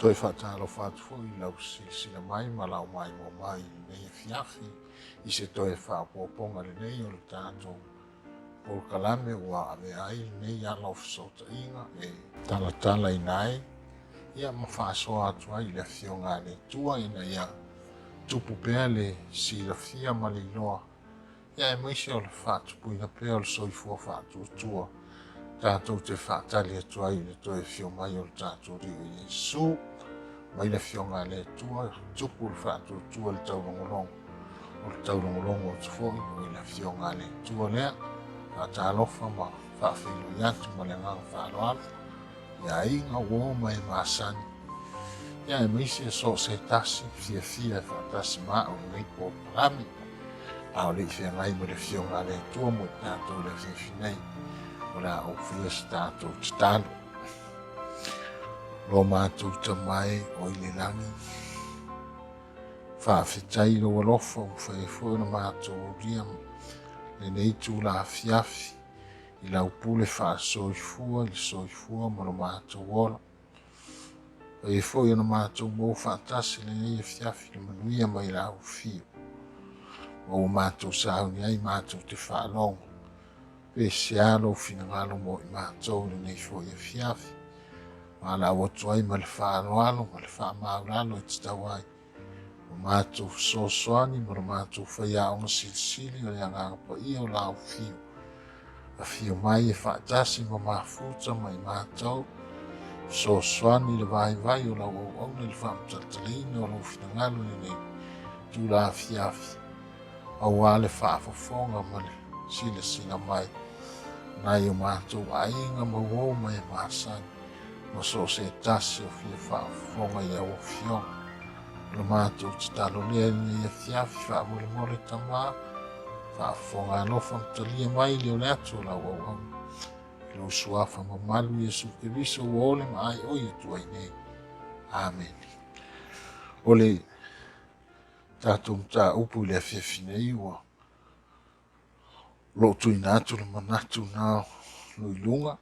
Toi Faato'a-faiava atu foi lau silasila mai ma lau mai mo mai nei fiafi i se toe whaapoponga lenei o le tātou polkalame ua aveai nei Alofa sotainga e talatala inai ia ma whaasoa atu ai le fionga le tua ina ia tupu pea le silafia ma le iloa ia e maise o le whaatupuina pea o le soifua whaatuatua tātou te whaatali atu ai le toe fio mai o le tātou rio Iesu mai le fionga le tua tupu le whaatuatua le taurongolongo o le taurongolongo o tufoi o le fionga le tua lea Alofa ma whaafilo i atu ma le ngang whaaloalo ia inga uo mai maasani ia e maise so se tasi fia e whaatasi maa o nei po parami a o le i ngai mo le fionga le tua mo i tātou le whiwhinei o la o whia si tātou titalo lo mātou tamai o i le langi whaafetai lo alofa o whaefo na mātou ria le nei tūla fiafi i lau pule whaasoifua i le soifua mo lo mātou ola e foi na mātou mō whaatasi le nei e fiafi le manuia mai lau fio o mātou sauni ai mātou te whaalongo pe se alo fina ngalo mo i mātou le nei foi e fiafi ma la watu ai ma le whaaloalo ma le whaamaulalo e Tauai o mātou sosoani ma le mātou whaia o silisili o le angangapa i o lau fio a fio mai e whaatasi ma mafuta mai mātou sosoani le vai o lau au le whaamtatalina o lau fina ngalo le nei tūla fiafi au ale whaafafonga ma le sila mai nai o mātou ainga ma wau mai maasani ma so se tasi o fia whaafafonga i au fionga le mātou te talo lea ni e fiafi whaamole mole Tamua whaafafonga Alofa mtalia mai leo le atu o lau au lo suafa ma malu Yesu Keriso o ole ma ai o i tuai nei amen ole tātou mta upu le fiafi nei ua lo tuina atu le manatu na lo ilunga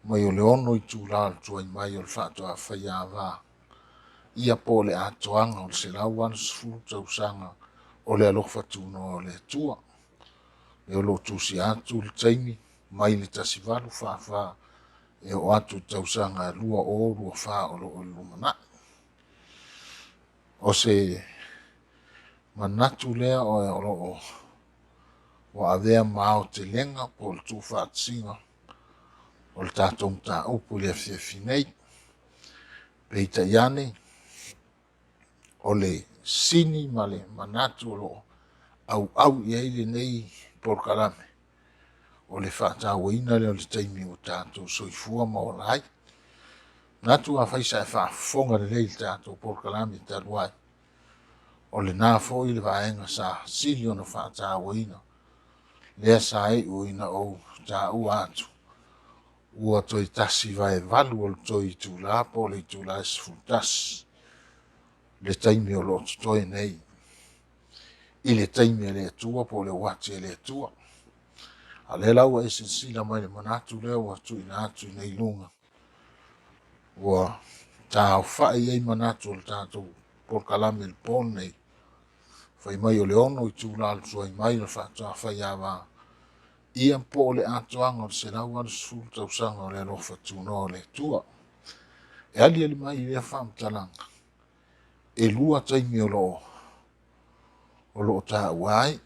mai o le ono i tūla al tuai mai o le Faato'a-faiava ia po le Atoaga o le selau anu sefulu tausanga o le Alofa Tunoa o le Atua e o lo tusi atu le taimi mai le tasivalu whaawha e o atu Tausaga lua o lua wha o lo lumana o se manatu lea o lo o avea mao te lenga po le tu whaatsinga o le tātou mta upu le fiafi nei peita iane o le sini ma le manatu o lo au i eile nei porkalame o le whaatauina le o le taimi o tātou soifua ma o lai natu a whaisa e whaafonga le leil tātou porkalame taluai o le nā fōi le vaenga sa sili o na whaatauina lea sa e uina o tā ua atu ua toi tasi vai valu o le toi tūla po le tūla esfultas le taimi o lo toi nei i le taimi le tua po le wati le tua a le lau e sila mai le manatu lea ua tuina atu nei lunga ua tā whai ei manatu o le tātou porkalame le pon nei whai mai o le ono i tūla al tuai mai le Faato'a-faiava ia po le Atoaga o le selau anu sefulu tausanga o le Alofa Tunoa o le Atua e ali mai lea whaamtalanga e lua taimi o lo tāua ai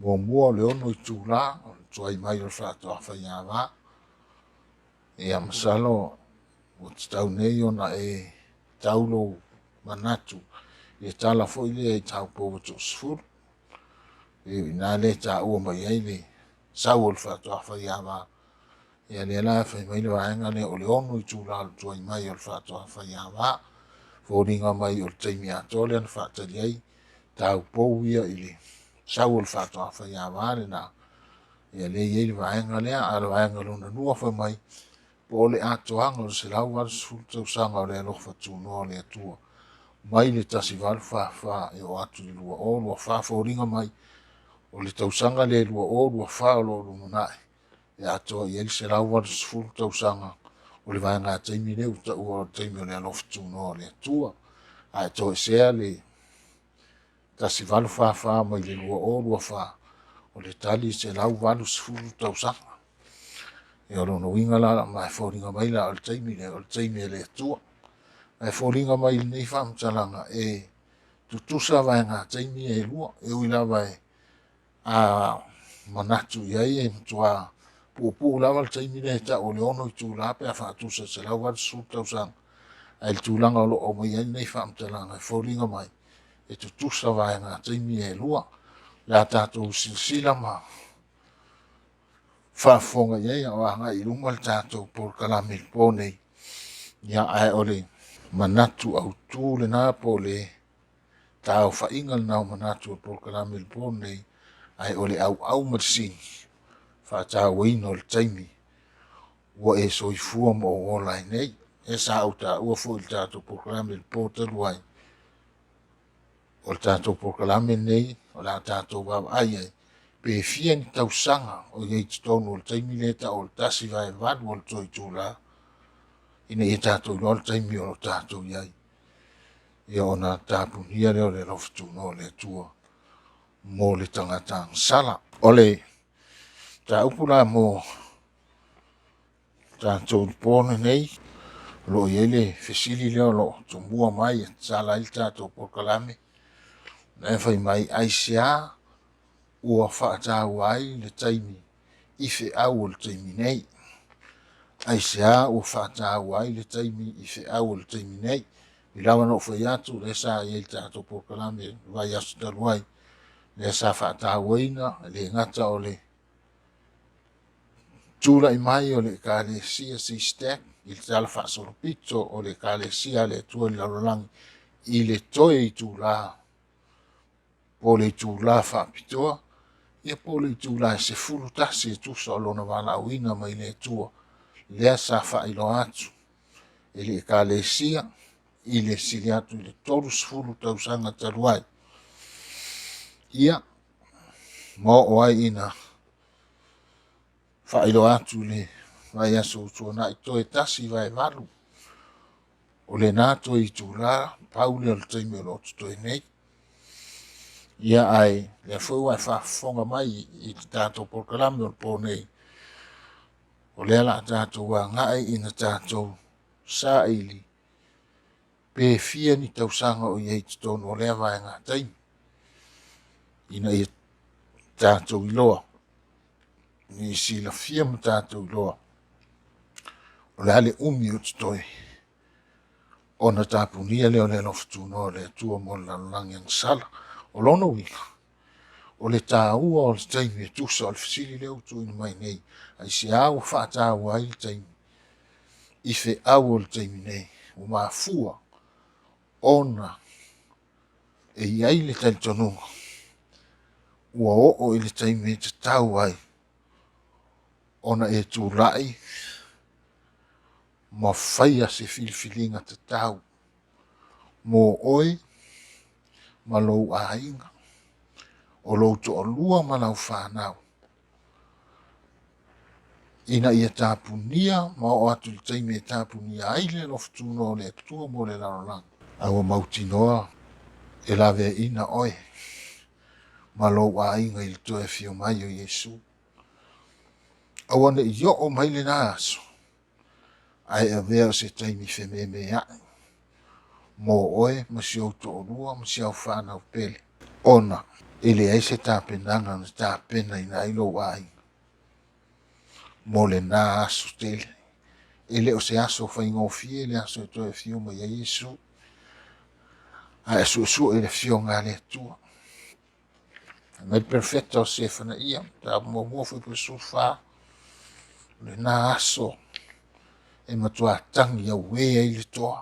mua o le ono i tūla o le tuai mai o le Faato'a-faiava ia masalo o te tau nei ona e taulo manatu e tala foi lea i tau povo to sefulu e ina le tāua mai ai le sau o le Faato'a-faiava ia le la fai mai le vaenga le o le ono i tūla o le tuai mai o le Faato'a-faiava fōringa mai o le taimi atole ana whaatari ai tau pou ia i le sau o le Faato'a-faiava le na ia le iei le vaenga lea a le vaenga lona nua fai mai po le Atoaga o le selau anu sefulu tausanga o le Alofa Tunoa o le Atua mai le tasivalu wha e o atu i lua o lua wha fōringa mai o le Tausaga le lua o lua wha o lo lumanae e atoa i ele selau anu sefulu tausanga o le vaenga taimi le uta ua o taimi o le alofa tunoa o le atua ae toe sea le tasi valu fāfā mai le lua o lua fā o le tali se lau valu sefulu tausaga e o lona uiga la mae foliga mai la o le taimi e le atua mae foliga mai lenei faamatalaga e tutusa vaenga taimi e lua e ui lava a manatu i ai e mtua puʻupuʻu lava le taimi le ta o le ono i tula pe a faatusa se lau valu sefulu tausaga ai le tulaga o loo mai ai lenei faamatalaga e foliga mai e tutusa vaenga taimi e lua le a tatou silasila ma faafofoga i ai o agai i luga le tatou polokalame le po nei ia ae o le manatu autū lenā po le taofaʻiga lenā o manatu o polokalame le po nei ae o le auau ma le sigi faatauaina o le taimi ua e soifua ma o ola ai nei e sa au taʻua foʻi le tatou polokalame le po talu ai o le tatou polokalame nei o le a tatou vavaai ai pe fia ni tausaga o iai totonu o le taimi le ta o le tasi vaevalu o le toe tula ina ia tatou iloa le taimi o lo tatou iai ia ona tapunia lea o le alofa tunoa o le atua mo le tagata agasala o le taupu la mo tatou po lenei loo iai le fesili lea o loo tomua mai e sala ai le tatou polokalame na e fai mai aisea ua faatauā ai le taimi i feʻau o le taimi nei aisea ua faatauā ai le taimi i feʻau o le taimi nei i lava noo fai atu le sa iai le tatou polokalame vai aso talu ai le sa faatauaina le gata o le tulaʻi mai o le ekalesia sistek i le tala faasolopito o le ekalesia a le atua i le lalolagi i le toe i tulā po le itulā faapitoa ia po le itulā e sefulu tasi e tusa o lona valaauina mai le atua lea sa faailoa atu e le ekalesia i le sili atu i le tolu sefulu tausaga talu ai ia ma oo ai ina faailoa atu le vai aso utuanaʻi toe tasi vaevalu o lenā toe i tulā pau lea o le taimi o loo totoe nei ia ai le foi wa faafofoga mai i te tatou polokalame o le po nei o lea la tatou agaʻi ina tatou saʻili pe fia ni tausaga o iai totonu o lea vaega taimi ina ia tatou iloa ni silafia ma tatou iloa o le a le umi o totoe ona tapunia lea o le alofa tunoa o le atua mo le lalolagi agasala o lona uiga o le tāua o le taimi e tusa o le fesili lea utuina mai nei aisea ua faatauā ai le taimi i feʻau o le taimi nei ua mafua ona e iai le talitonuga ua oo i le taimi e tatau ai ona e tulaʻi ma faia se filifiliga tatau mo oe ma lou aiga o lou toʻalua ma lau fanau ina ia tapunia ma o atu le taimi e tapunia ai le alofa tunoa o le atua mo le lalolagi aua mautinoa e laveaina oe ma lou aiga i le toe afio mai o iesu aua neʻi oo mai lenā aso ae avea o se taimi femeemeaʻi mo oe ma siou toʻalua ma siau fanau pele ona e leai se tapenaga na tapena ina ai lou aiga mo lenā aso tele e lē o se aso faigofie le aso e toe afio mai ai iesu ae asuʻesuʻe i le afioga a le atua mai le perfecta o se fanaʻia tamuamua foi po le sulfā lenā aso e matuatagi auē ai le toa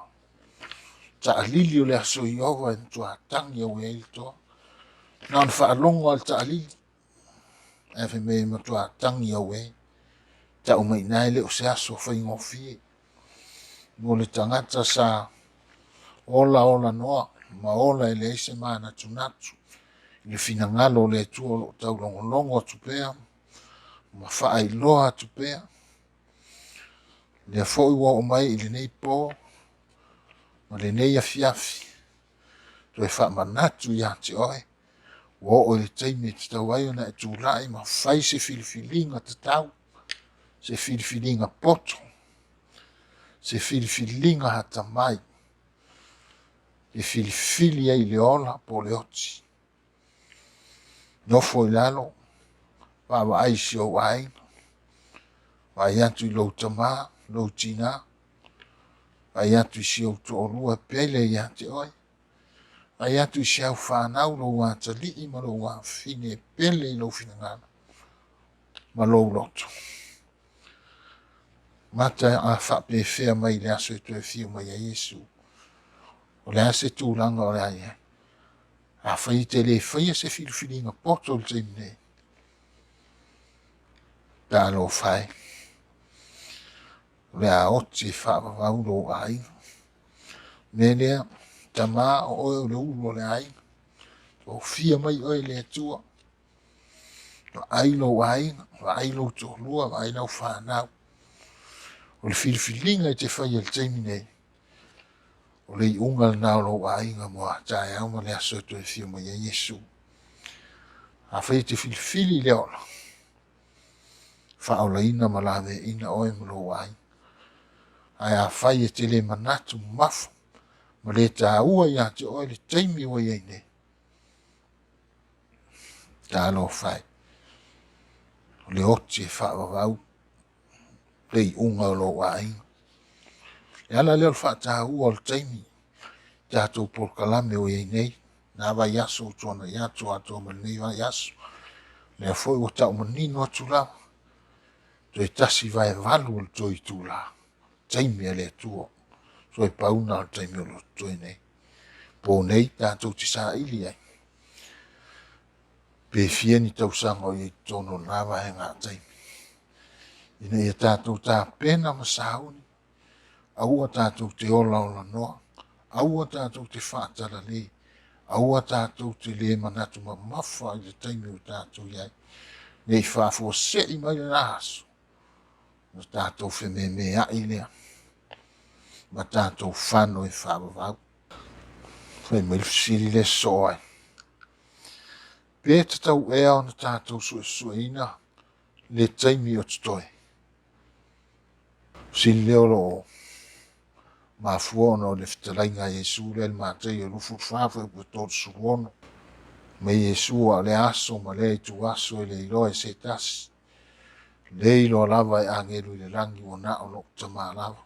taʻalili o le aso iova e matuatagi auē ai le toa na ona faalogo a le taʻalili ae fe me matuatagi auē taʻumaina ai lē o se aso faigofie mo le tagata sa ola noa ma ola e leai se manatunatu i le finagalo o le atua o loo taulogologo atu pea ma faailoa atu pea Le fo'i ua o mai I lenei pō, ma lenei afiafi, toe whaamanatu ia te oe, ua o le taimi te tau ai ona e tūlai ma whai se filifilinga te tau, se filifilinga poto, se filifilinga hata mai, e filifili ai le ola po le oti. Nofo I lalo, wa ai si o ai, wa atu I lou tamā, lou tina, wa atu I si o to orua pele ia te oe, wa atu I si au whanau lou atali ma lou a fine pele I lou finangana, ma lou loto. Mata a whape whea mai le aso e tue whio mai a Yesu. O le ase tūlanga o le aia. A whai te le whaia se whiliwhilinga poto le teimne. Da Alofa. O le a oti whaapawau lo ai. Me lea, Tamua o oe o le ulu o le ai. O whia mai oe le atua. O ai lo ai, o ai lo to lua, o ai lo whanau. O le whiliwhilinga I te whaia le teimne. O le ungal na lo ai nga moa tae au ma le aso to e fio mai a Yesu. A whai te filifili le ola. Whaola ina ma lawe ina oe ma lo ai. Ai a whai e te le manatu mafu. Ma le ta ua ia te oe le teimi o iei ne. Ta alo whai. O le oti e whaavavau. Le unga lo ai. E ala leo whaata ua o le teimi. Tātou porkalame o iei nei, nā wa yaso tōna yato ato ma nei wa yaso. Lea foi o tau manino atu la, to e tasi vai valu o to Itula, taimi le tuo, so e pauna o taimi o to e nei. Po nei tātou ti sa ili ai. Pe fia ni Tausaga o iei tono nā wa he ngā taimi. Ina ia tātou tā pena masauni, aua tātou te ola ola noa, aua tātou te whaatara le, aua tātou te le manatu ma mawha I te taimi o tātou iai. Nei whafua se I mai na aso. Na tātou wheme me a I lea. Ma tātou whano e whaavavau. Whai mailfisiri le soai. Pēta tau ea o na tātou suesueina le taimi o tutoe. Sili leo lo ma fuono le fitalainga Yesu le matei o lufu fafa po tot suono me Yesu le aso ma le tu aso le ilo e setas le ilo lava e angelu le langi o na o no tama lava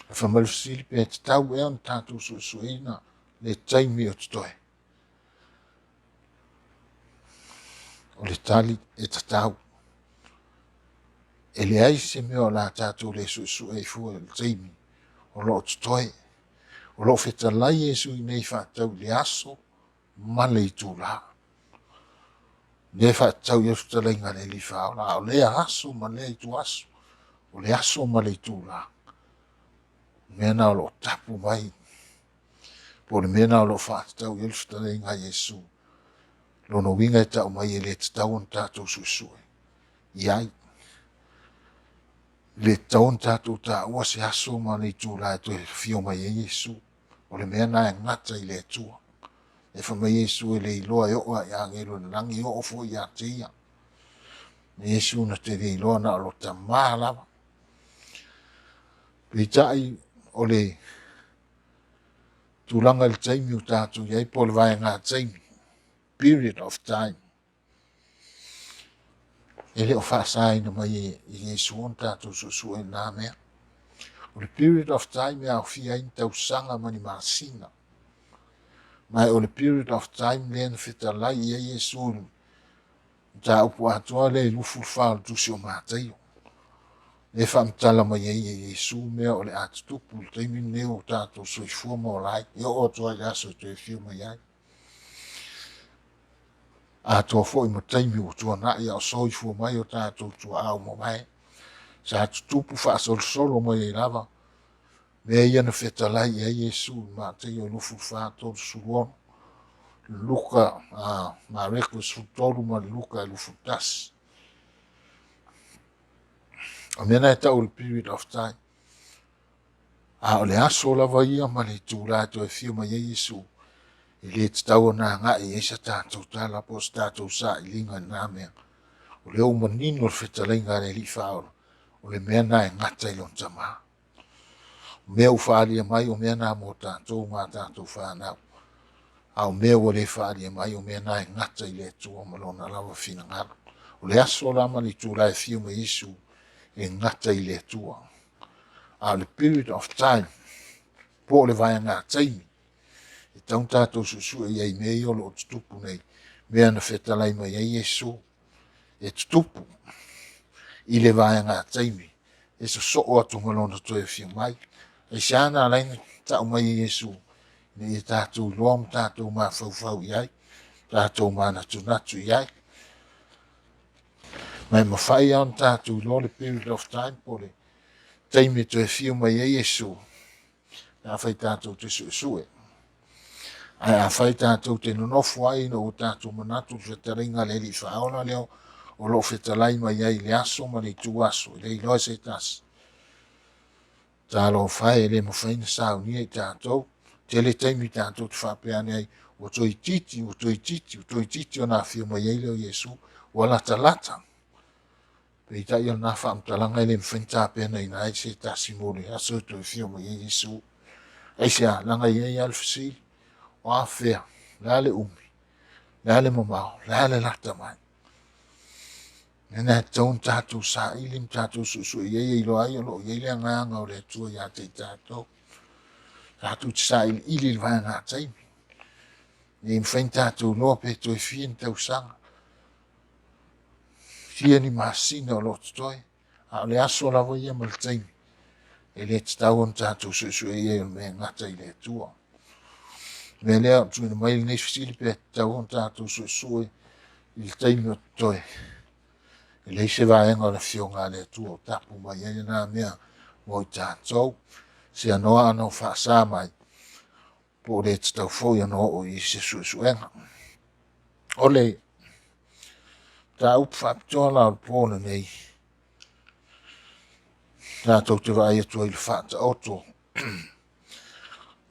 fa mal sil pe tau e on tatu suina le taimi o toe o le tali e tatau e le ai se me o la tatu le su e fu le taimi o lo toe o lo fetalai Yesu I nei whaatau le aso ma le Itula. Le whaatau Yesu talai ngā le li whaola o le aso ma le itu aso o le aso ma le Itula. Mena o lo tapu mai po le mena o lo whaatau Yesu talai ngā Yesu lono winga e tau mai e le tatau on tātou susue. Iai le tau on tātou tā ua se aso ma le Itula e to e fio mai e Yesu o le mena e ngata I le atua. E whama Yesu e le iloa e oa I angelo na langi o ofo I a te ia. Yesu na te le iloa na alo ta maa lava. Peitai o le tūlanga le taimi o tātou iai po le vai ngā taimi. Period of time. E le o whaasai na mai I Yesu on tātou susu e nā mea. O le period of time e au fia in Tausaga mani māsina. Mai o le period of time le na fetalai ia Yesu ta upu Atua le lufu whao tusi o mātai. Le whamtala mai ia Yesu mea o le atutupu le taimi neo tātou soifua mo lai. Ia o toa le aso te whiu mai ai. Atua fo I mo taimi o tua na ia o soifua mai o tātou tua au mo mai. Sa atutupu whaasol solo mai I lava. Mea ia na fetalai ia Yesu mātai o lufu whao tō suruono. Luka ma rekus futolu ma luka lufu tas. O mena e tau le period of time. A o le aso lava ia ma le tūla to e fio ma ye Yesu. I le tau na nga i esa tātou tala po tātou sa i linga nā mea. O le o manino le whetalenga le li whaola. O le mea na e ngata i lon tama. Mea u whaalia mai o mea na mo tātou mā tātou whanau. A o mea o le whaalia mai o mea na e ngata i le tua malona lava whina ngara. O le aso lama li tūla e fio ma Yesu e ngata i le tua. A le period of time. Po le vai ngā taimi. E taun tātou susu e iei mea i o lo tutupu nei. Mea na whetalai mai e Yesu. E tutupu. I le vai ngā taimi. E so o atu malona to e fio mai. E siana alaina tau mai e Yesu. Ne e tātou loam tātou mā whauwhau iai. Tātou mā natu iai. Mai mawhai an tātou lo le period of time po le taimi to e fio mai e Yesu. Nā whai tātou te suesue. Ai a whai tātou te nonofu ai no o tātou manatu whetaringa le li whaona leo o lo whetalai mai ai le aso ma le tu aso. Le iloa se tas. Tā lo whai le mawhaina sao ni e tātou. Te le taimi tātou te whapeane ai o toi titi o nā whio mai ai leo Yesu. O lata lata. Pei tai o nā whaamtalanga le mwhainta pēna i nā e se tasi mōre aso to e whio mai ai Yesu. Aisea langa i ai alfasi. O a whea, lea le umi, lea le mamau, lea le lata mai. Nena e taun tātou sa ilim tātou susu i ei ilo ai o lo i ei lea nganga o le atua i a te tātou. Tātou te sa ili vai ngā taimi. Ni mwhain tātou loa pe toi fien Tausaga. Fia ni masina o lo toi. A le aso la vai ia mal taimi. E le tau on tātou susu i ei o me ngata i le atua. Me lea tu na mai nei fisili pe tau on tātou suesue i le taimi o toi. E le se vaenga o na fionga le atua o tapu mai e na mea mo i tātou. Se anoa anō whaasa mai po le tau fōi anō o i se suesuenga. O le tā upu whapitoa la o pōna nei. Tātou te vai atua i le Faato'a-faiava.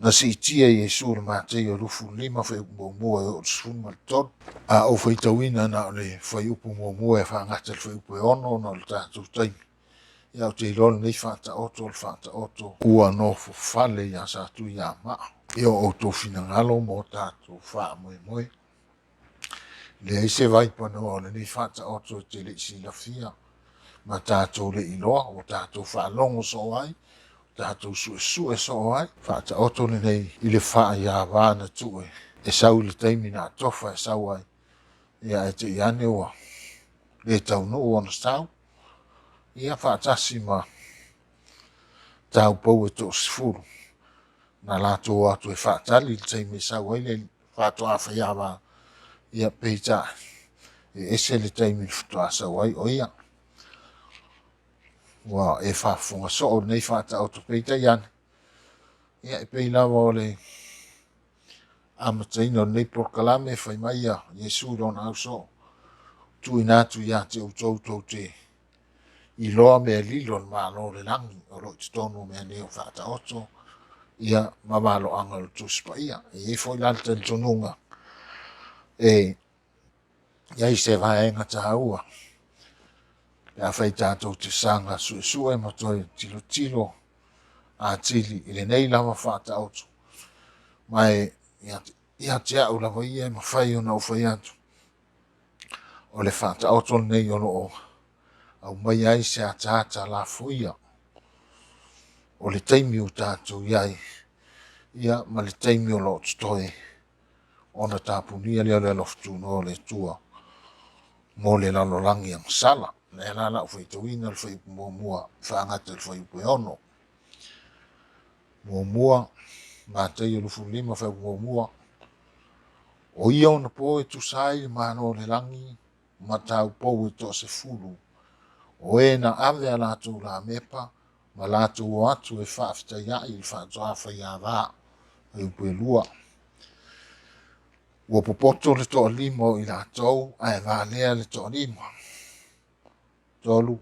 Na si tia Yesu le matei o lufu lima whai upu mua e o tsufu malton. A o whai tawina na o le whai upu mua e whangata le whai upu e ono na le tātou taimi. Ia o te ilona nei Faato'a-faiava. Ua no fufale ia sa tu ia maa. Ia o tō whina ngalo mo tātou wha moe. Le eise vai pano o le nei Faato'a-faiava te le isi la fia. Ma tātou le iloa o tātou wha longo so ai. Tātou suesue so ai. Faato'a-faiava nei i le whaaiava na tue. E sau le taimi na tofa e sau ai. Ia e te iane ua. Le tau no o na sau. Ia whaatasi ma tau pou e tō sifuru. Na lātou atu e whaatali le taimi e sau ai le Faato'a-faiava. Ia peita. E ese le taimi le futua sau ai o ia. Wa e whaafunga so o nei Faato'a-faiava peita iane. Ia e pei lawa o le amataina o nei porkalame whai mai ia Yesu rona au so. Tui nātu ia te utou te i loa mea lilo le malo le langi o lo te tonu mea neo Faato'a-faiava. Ia mamalo anga le tuspa ia. E foi lanta le tonunga. E ia i se vaenga tahaua. Ia whai tātou te sanga suesue ma toi tilo a tili i le nei lava Faato'a-faiava. Mai ia te au lava ia e mawhai o na whai atu. O le Faato'a-faiava nei o loo. Au mai ai se atata la fuia. O le taimi o tātou iai. Ia ma le taimi o loo tutoe. Ona tāpunia leo le alofa Tunoa le tua. Mo le lalolangi ang sala. Le lala ufai tawina le whai upu mua. Whaangata le whai upu e ono. Mua. Mātai o lufu lima whai upu mua. O ia ona po e tusai mano le langi. Matau po e to se fulu. O e na ave a lātou la mepa. Ma lātou o atu e whaafita ia i Faato'a-faiava. E upu e lua. Ua popoto le toa lima i lātou. Ae vālea le toa lima. Tolu.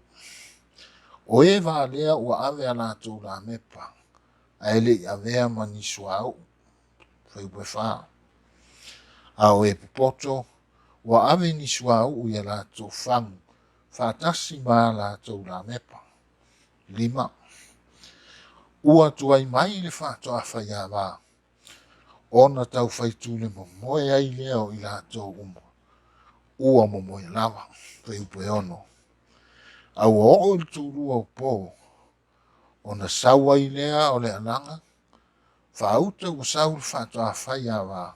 O e va lea ua ave ala tau la mepa. A ele I avea mani suau. Fai ue wha. A o e pupoto. Ua ave ni suau ui ala tau fangu. Fatasi ma ala tau la mepa. 5. Ua tuai mai le Faato'a-faiava. Ona tau faitule mo moe ai leo I la tau uma. Ua mo moe lava. Fai upe ono. Au o il tūrua o pō. Ona saua I lea o le ananga. Whauta ua sau le Faato'a-faiava.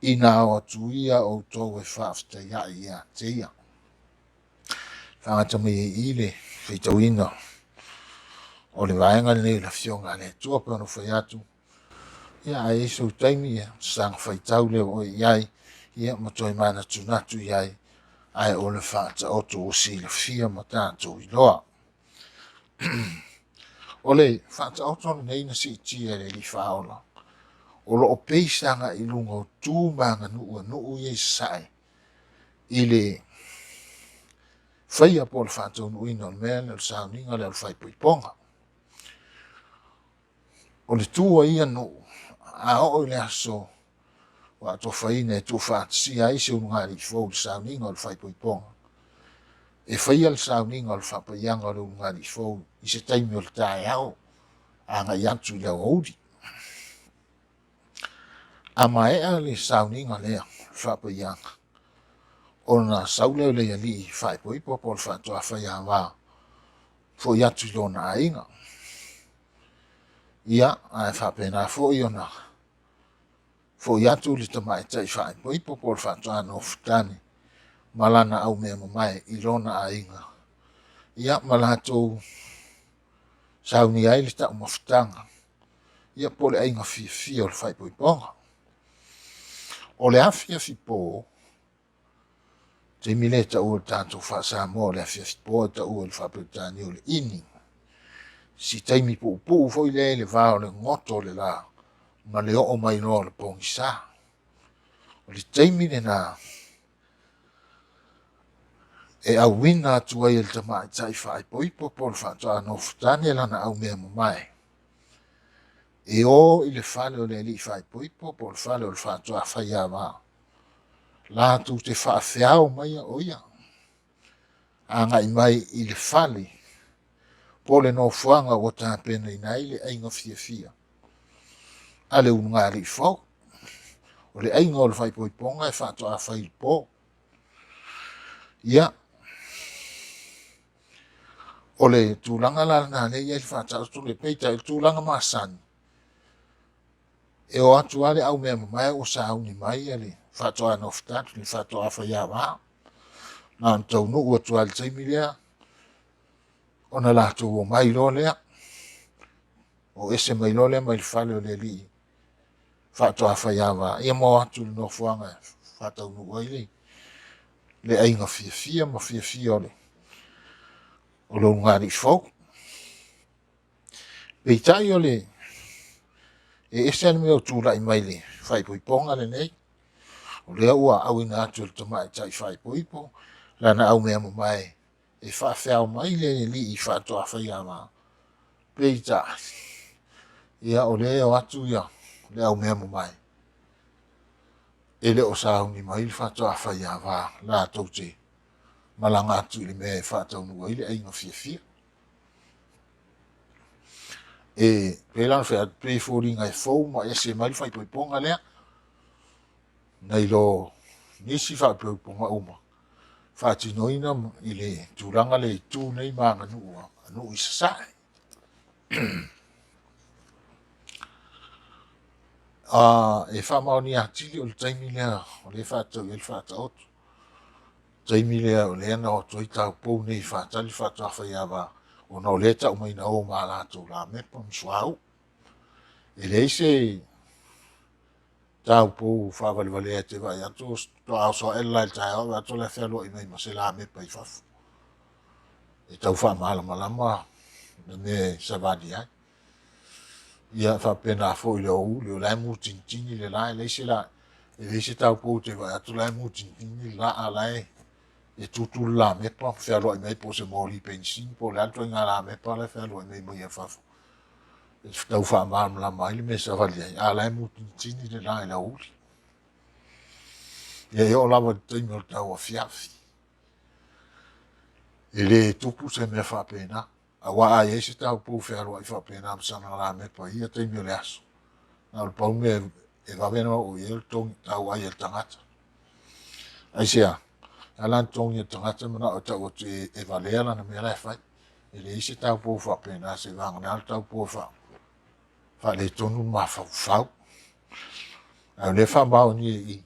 Ina o tuia o tō e whaaftea I a teia. Whangata me I le whitauina. O le vaenga nei la fionga le tua pe ono whai atu. Ia e so taimi ia. Sanga whaitau le o iai. Ia matoi mana tunatu iai. Ai o le whaata o tō si le fia ma tātou I loa. O le whaata o tō nei na si tia le li whaola. O lo o peisanga I lunga o tū manga nuu I sai. I le whaia po le whaata o nui no le mea le sauninga le whai puiponga. O le tua ia nuu. A o le aso. Wa to whaine tū whaata si ai se ununga li fōu le sauninga le whai puiponga. E whaia le sauninga le whapaianga le ununga li fōu. I se taimi o le tae au. A ngai atu I le audi. A maea le sauninga lea, whapaianga. O na sauleo le ali whai poipo po le Faato'a-faiava. Fo I atu I lona ainga. Ia, a e whapena fo I ona. Fo I atu le tamai tai whai poipo po le Faato'a-faiava. Malana au mea mai I lona ainga. Ia, malato sauni ai le tau mawhitanga. Ia po le ainga fia o le whai poiponga. O le afia fipo, te mile ta ua tātou whaasa mo le afia fipo ta ua le whapetani o le ini. Si taimi pu foi le vao le ngoto le la, ma le o mai no le pongisa. O le taimi le na, e au wina tuai el tamai tai whai poipo po le whaatoa no futani lana au mea mai. E o I le whale o le li whai poipo po le whale o le Faato'a-faiava. La tu te whaafeao mai a oia. A ngai mai I le whale. Po le no fuanga o tā pena I nai le ainga fia. A le ununga li fau. O le ainga o le whai poiponga e Faato'a-faipo. Ia. O le tūlanga la na le ia le Faato'a le peita le tūlanga masani. E o atu ale au mea mai o sauni mai ale Faato'a no ftat le Faato'a-faiava. Na antau no ua tuale taimi lea. Ona la tu o mai lo lea. O ese mai lo lea mai le whale o le li. Faato'a-faiava. Ia mo atu no fuanga Faatau no waile. Le ainga fia ma fia ole. O lo ngari fau. Peitai ole. E ese ane meo tūlai mai le whai poiponga le nei. O lea ua au ina atu le tamai tai whai poipo. Lana au mea mai. E whaafeao mai le li I Faato'a-faiava. Peitai. Ia o lea o atu ia. Le au mea mai. E le o sauni mai le Faato'a-faiava. La tau te. Malanga atu le mea e whaatau nua ile ainga fia. E pela fe pe foringa e fo ma ese mai fai poiponga lea nei lo nisi fa poiponga uma fa tinoina I le turanga le tu nei manga nu I sai e fa maoni atili o le taimi lea o le fa tau el fa tau taimi lea o le na o toita po nei fa tali Faato'a-faiava o no leta o mai na o malato la me pon suau e le se tau po fa vale te vai atu to aso el la tau atu le felo I mai ma se la me pa I fa e tau fa malama me sa va dia ia fa pena fo le la mu le la le se tau po te vai atu la mu la ala e tutu la me pa fe lo me po se mo li pensin po la to ngala me pa la fe lo me mo ye fa e tau fa mal la mai me sa va li ala mu tini de la la uli e yo la va te mo tau fiafi ele tupu se me fa pena a wa ai se tau po fe lo fa pena sa na la me pa ia te mi le aso na o pa me e va bene o ye to tau ai el tangata ai sia ala tong ye tangata mana o tau te e valera na me la fa ele ise tau po fa pena se va na tau po fa le tonu ma fa fa a le fa ba ni i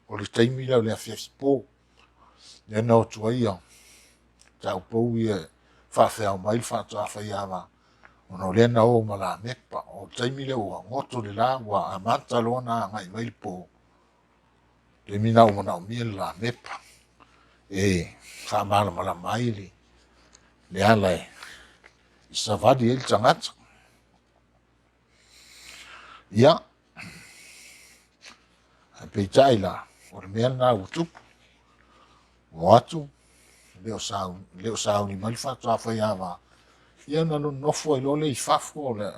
o le taimi la le fa po ne no tuai tau po ia fa o mai Faato'a-faiava ono le na o mala mepa o taimi le o ngoto le la wa amata lona ngai mai po le mina o mana o miel la mepa e fa mala mai le ala e sa vadi el tangata ia a peitai la o le mea na utu o atu leo sau ni mai Faato'a-faiava ia na no nofo i lole i fafo le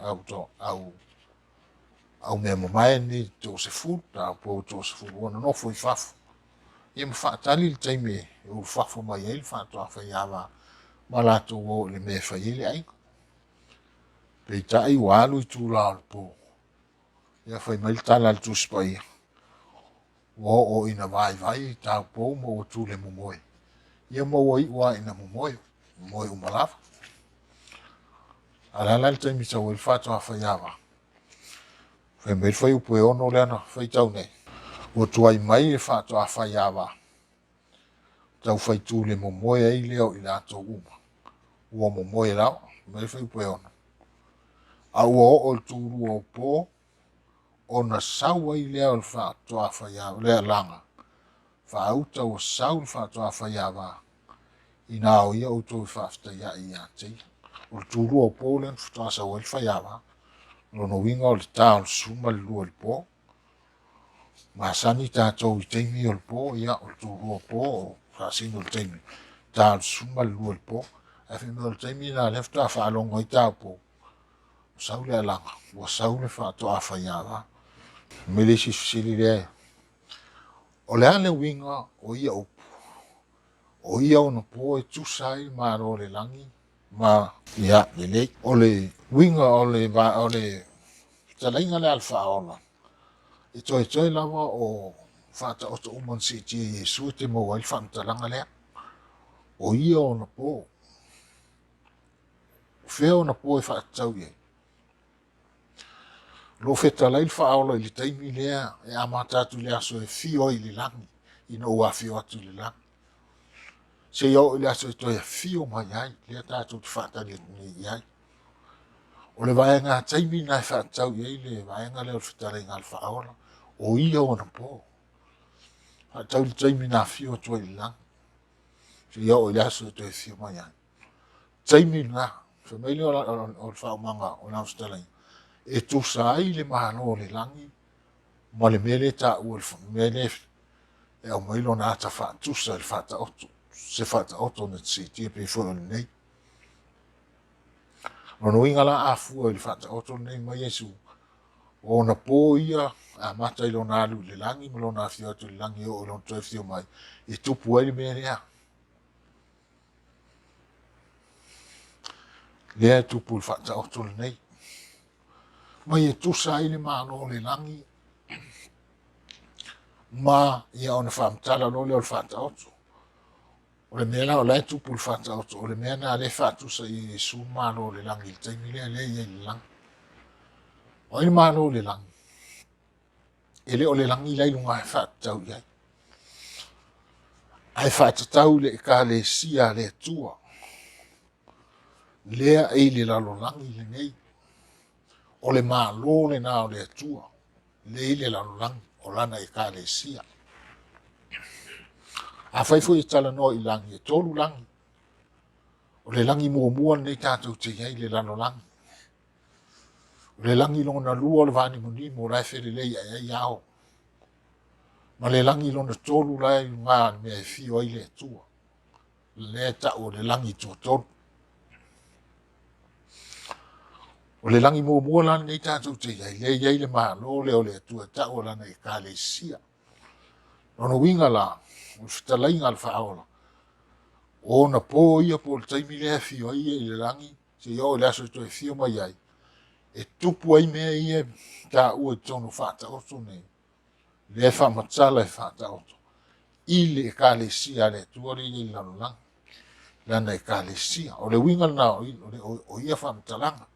au mea mamae ni Josefu ta po Josefu ona nofo i fafo ia mawhaatali le taimi o fafo mai e le Faato'a-faiava ma latou o le mea fai le ai peitai ua alu Itula o le po ia fai mai le tala le tusipaia o ina vai tau po mo o tu le momoe ia mo ua ina momoe umalafa ala le taimi tau le Faato'a-faiava fai mai fai upo e ono le ana fai tau nei o tuai mai le Faato'a-faiava tau fai tu le momoe ai leo i latou uma ua momoe lao mai fai upo e ono a ua o le tūru o po ona sau ai lea o le Faato'a-faiava lea langa whaauta o sau le Faato'a-faiava ina o ia o tō whaaftaia i a tei o le tūru o po le whutasa o le whaiava lono winga o le tā o le suma le lua le po masani tātou i teimi o le po ia o le tūru o po o whaasino le teimi tā o le suma le lua le po e whi mea le teimi na lefta whaalongo i tā po o sau le alanga o sau le Faato'a-faiava me le sisili le o le ale winga o ia upu o ia ona po e tusai ma ro le langi ma ia le o le winga o le talainga le alfa ona e toi lava o fata o to umon si ti Yesu te mo wal fantalanga le o ia ona po feo na po e fatau ye lo feta lai fa ola i taimi lea e amata tu le aso e fio i le langi ina ua fio atu le langi se yo le aso to e fio mai ai le tatu te fata le ni ai o le vaenga taimi na fatau ye le vaenga le feta le ngal fa ola o ia ona po fatau le taimi na fio to i langi se yo le aso to e fio mai ai taimi na famili o fa manga o na stela e tu sai le mano le langi ma le mele ta o le mele e o mai lona ta fa tu sa fa ta o se fa ta o ne si ti pe fo nei no inga la afu le fa ta o nei mai Yesu o na po ia a mata i lona lu le langi mo lona fio tu le langi o lona tu fio mai e tu pu ele mele ya le tu pu fa ta o nei mai e tusa i le mano le langi ma ia ona whaamtala lo le o le whaataoto o le mea la o lai tupu le whaataoto o le mea na le whaatusa i Yesu mano le langi le taimi lea le ia le langi o i mano le langi e le o le langi lai lunga e whaatau iai ai whaatatau le ka le sia le Atua lea e le lalo langi le nei o le malo le na o le Atua le ile la lang o lana e ka le sia a fai foi tala no i lang e tolu lang o le langi mua nei tātou te iai le lano lang o le langi lona lua le vani muni mo lai fere le ai ao ma le langi lona tolu lai ngā me e fio ai le Atua le ta'u le langi tōtonu. O le langi mua lana nei tātou te iai le mālo le o le atua ta'u lana e kālesia. Nono winga la, o fitalainga al whaola. O na pō ia po le taimi lea fio ia i le langi, se iau le aso toi fio mai ai. E tupu ai mea ia ta ua tonu whātaoto nei. Le whamatala e whātaoto. I le kālesia le tuari i lano langi. Lana e kālesia. O le winga na o ia whamatalanga.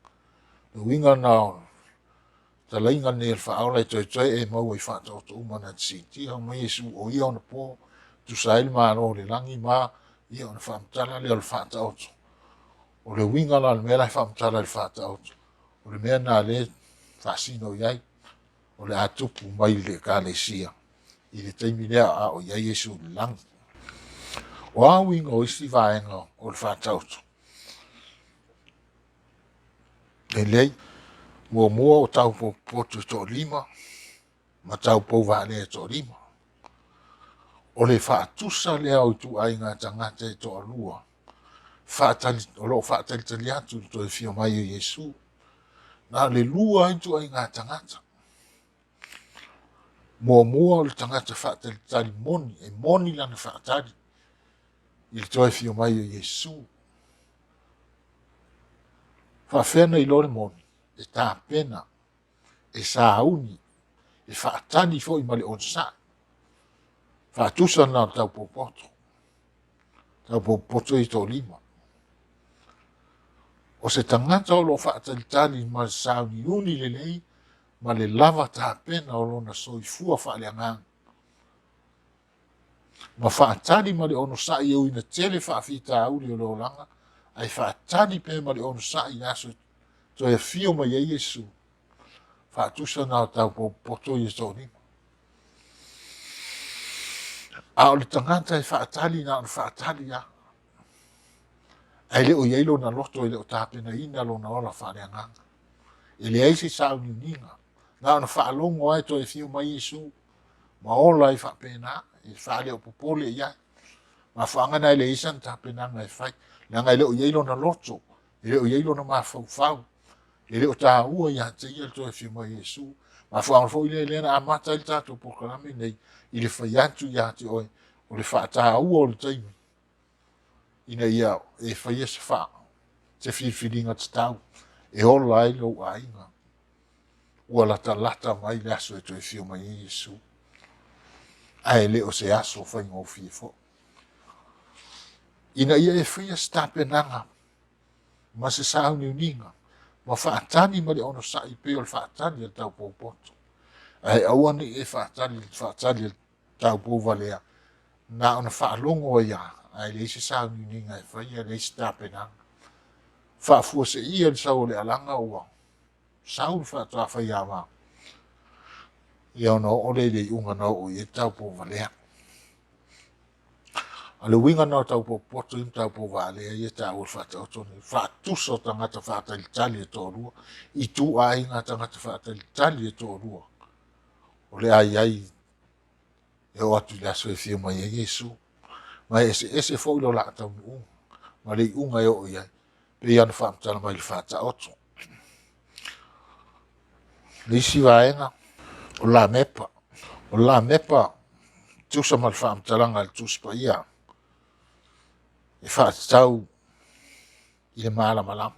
Le winga na talainga ne le whaola e toi e mau i whātaoto umana titi. Au mai Yesu o ia ona pō. Tu sail maro le langi ma ia ona whamatala le o le whātaoto. O le winga na le mea lai whamatala le whātaoto. O le mea nā le whasino iai. O le atupu mai le kālesia. I le taimi lea a o iai Yesu le langi. O a winga o isi vaenga o le whātautu. E lei, mua o tau po potu to lima, ma tau po vane to lima. O le whaatusa lea o tu ai ngā tangata e to alua. O lo whaatali tali atu to e fio mai o Yesu. Nā le lua i tu ai ngā tangata. Mua o le tangata whaatali tali moni, e moni lana whaatali. I to e fio mai o Yesu. Whawhena i lore moni, e tā pena, e sāuni, e whaatani fo i male on sa. Whaatusa nā tau popoto. Tau popoto i tō lima. O se tangata o lo whaatali tali ma le sāuni uni le nei, ma le lava tā pena o lona soifua whaaleangang. Ma whaatani ma le ono sa i au ina tele whaafita auli o lo langa, ai whaatani pe ma le ono sa i aso to e fio mai e Yesu. Whaatusa nā tau popoto i tō lima. A o le tangata e whaatali nā o whaatali a. Ai leo ielo na loto i leo tāpena ina lo na ola whareanganga. E le eisi sauni ninga. Nā o na whaalongo ai to e fio mai Yesu. Ma ola i whapena, i whaaleo popole iai. Ma whaangana i le isan tāpena ngai whai. Nanga i leo ielo na loto. I leo ielo na mawhau. I leo tā ua i hata ia to e fio mai Yesu. Ma whaangana fo i le lena amata i tātou pokarame nei. I le whaiatu i hati oi. O le whaata ua o le taimi. Ina ia e whaia se wha. Te whiwhiringa te tau. E ola ai lo a inga. Ua lata mai le aso e to e fio mai Yesu. Ai leo se aso whainga o fifo. Ina ia e whaia stapenanga. Ma se sauni uninga. Ma whaatani ma le ono sa i peo le whaatani al tau popoto. Ai awane e whaatani al tau povalea. Na ona whaalongo ia. Ai le isi sauni uninga e whaia le isi stapenanga. Whaafua se ia le sau le alanga ua. Saul Faato'a-faiava. Ia ona ole le unga na o i tau povalea. A le winga na tau popoto i tau povalea i tau Faato'a-toni. Whaatusa o tangata whaatalitali e tōrua. I tu ai ngā tangata whaatalitali e tōrua. O le ai e o atu le aso e fio mai e Yesu. Mai ese fo ilo la tau ni unga. Ma le unga e o iai. Pe iana whaamtala mai le Faato'a-toni. Le isi vaenga. O la mepa. O la mepa. Tusa mal whaamtalanga le tuspa ia. E whaatatau i le malama.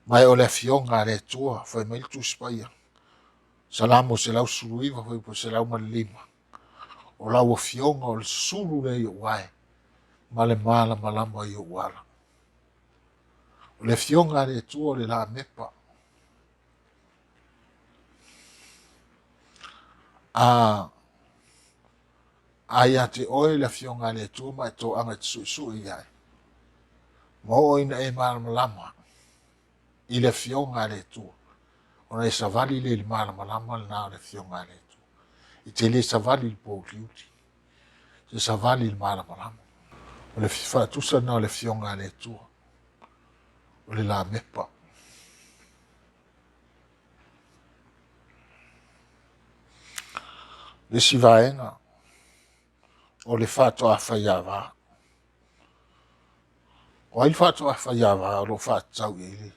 Mai o le fionga le tua. Whai mai le tuspa ia. Salamo se lau suluiva. Whai po se lau malima. O lau o fionga o le sulu le i uai. Ma le malama i uala. O le fionga le tua o le la mepa. Ai te oe la fionga le tua mai tō anga te sui iai. Ma o ina e malama. I le fionga le tua. Ona e savali le malama le nao le fionga le tua. I te le savali le po liuti. Se savali le malama. O le whaatusa nao le fionga le tua. O le la mepa. Le si vaenga. O le Faato'a-faiava. O ai faato'a-faiava o lo faatau i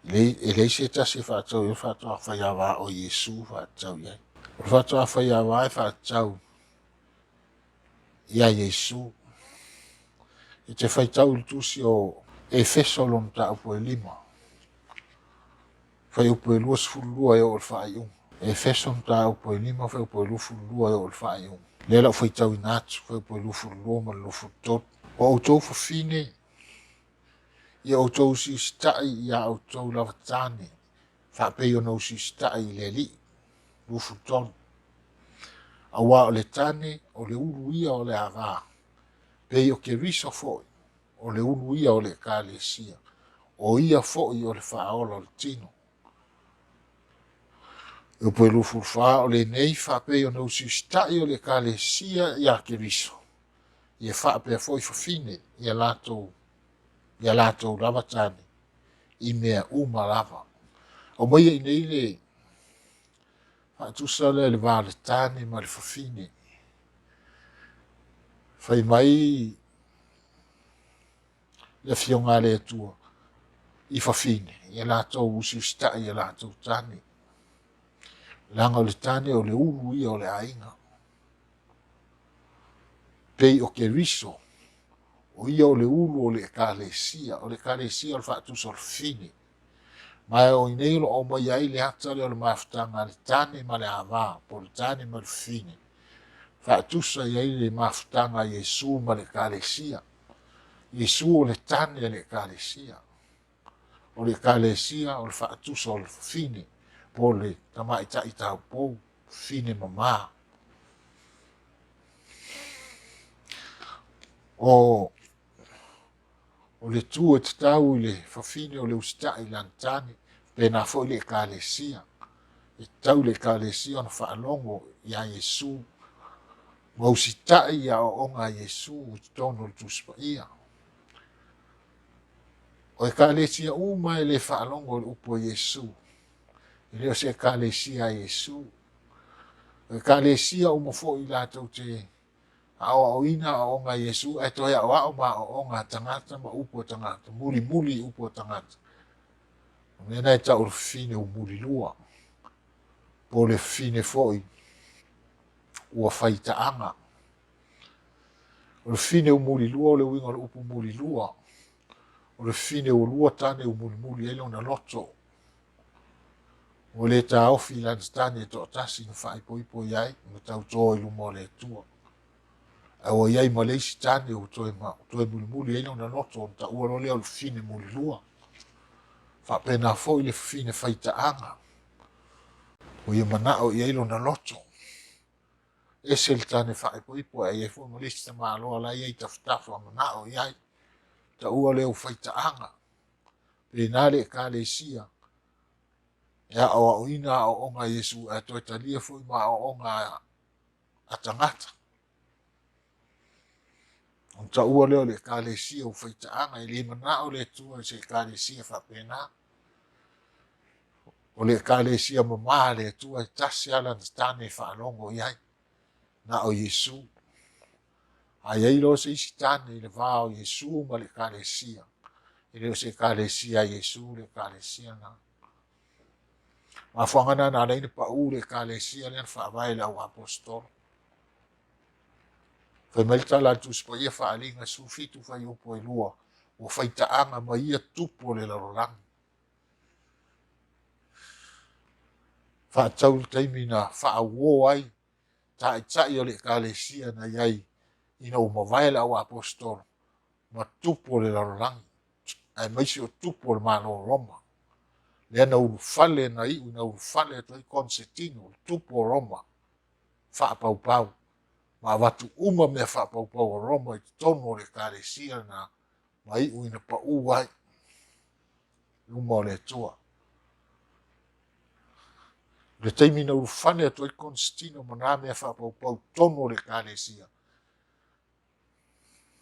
le se tasi faatau i le faato'a-faiava o Iesu faatau i ai. O le faato'a-faiava ai faatau ia Iesu. E te faitau i le tusi o Efeso lona ta'upu e 5. Fai upu e 2 e o le fa'ai'uga. Efeso lona ta'upu e 5 fai upu e 2 e o le fa'ai'uga. Le lau faitau ina atu fai upu e 2 ma le 2. O outou fafine ia outou sisita'i ia outou lava tane fa'apei ona ou sisita'i i le ali'i 2. Auā o le tane o le ulu ia o le avā pei o keriso fo'i o le ulu ia o le ekalesia o ia fo'i o le fa'aola o le tino. E upu e 2 o le nei fa'apei ona ou sisita'i o le ekalesia ia keriso ia fa'apea fo'i fafine ia latou lava tane i mea uma lava. O maia i nei le fa'atusa le vale tane ma le fafine. Fai mai le fionga le atua i fafine. Ia latou usisita'i ia latou tane. Langa o le tane o le ulu ia o le ainga. Pei o ke riso o ia o le ulu o le ekalesia. O le ekalesia o le fa'atusa o le fafine. Mai o inei lo o mai ai le hata le o le mafutanga le tane ma le avā po le tane ma le fafine. Fa'atusa i ai le mafutanga Iesu ma le ekalesia. Iesu o le tane le ekalesia. O le ekalesia o le fa'atusa o le fafine po le tamaita'i taupou fine mamā. O le tu e tatau i le fafine o le usita'i lana tane pena fo'i le ekalesia. E tau le ekalesia ona fa'alongo ia Iesu ma usita'i ia o'onga Iesu i tonu le tusipa'ia. O ekalesia uma e le fa'alongo le upu o Iesu. I leo se ekalesia Iesu. O ekalesia uma fo'i latou te ina o'onga Iesu e toi a'o ma o'onga tangata ma upu o tangata. Muli upu o tangata. Mena e ta'u le fine o muli lua. Po le fine fo'i ua faita'anga. O le fine o muli lua o le winga o le upu muli lua. O le fine o lua tane o muli e lona loto. O le ta ofi lana tane e to'atasi na fa'aipoipo iai ma tautoa i luma o le atua. E o iai ma leisi tane o toe muli e lona loto o ta ua lo lea o le fine muli lua. Fa'apena fo'i le fine faita'anga. O ia mana'o iai lona loto. Ese le tane fa'aipoipo e iai fo'i ma leisi ta māloa la iai tafutafa o mana'o iai. Ta ua leo faita'anga. Pena le ekalesia. Ia o ina o onga Iesu e toi talia fo'i ma o onga a tangata. On ta ua leo le ekalesia o faita'anga i le mana'o le tua se ekalesia whapena. O le ekalesia mamā le tua i tasi ala na tane whaalongo iai na o Iesu. Ai ei lo se isi tane i le vāo Iesu ma le ekalesia. I leo se ekalesia Iesu le ekalesia na. Ma whangana na leine pa u le ekalesia le whaavai le au apostol. Fai melta la tuspa ia whaalinga sufitu fai upo e lua o faita'anga ma ia tupo le larolangi. Whaatau taimi na whaauo ai tai o le ekalesia na iai ina o mawai le au apostol ma tupo le larolangi. Ai maisi o tupo le malo Roma. Le ana urufale na iu na urufale to i Constantino tupo Roma. Whaapau. Ma watu uma mea whaapau o Roma i tono le ekalesia na ma iu ina pa uai. Luma o le tua. Le teimi na urufale to i Constantino ma na mea whaapau tono le ekalesia.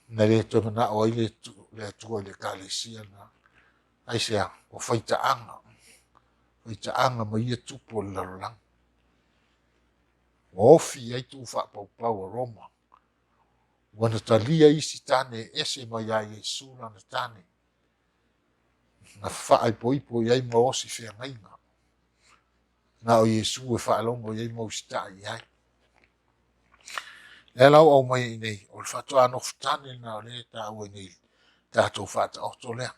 Na le to na o i le tua le ekalesia na. Ai sea o faita'anga. Faita'anga ma ia tupo le larolangi. O ofi ai tu whaapau o Roma. wana talia isi tane ese mai a Iesu lana tane. Na whaai poipo iai ma osi whea ngainga. Na o Iesu e whaalongo iai ma usi taa iai. E lau au mai i nei, o le whatoa anofu tane na o le ta ua nei, tātou Faato'a lea.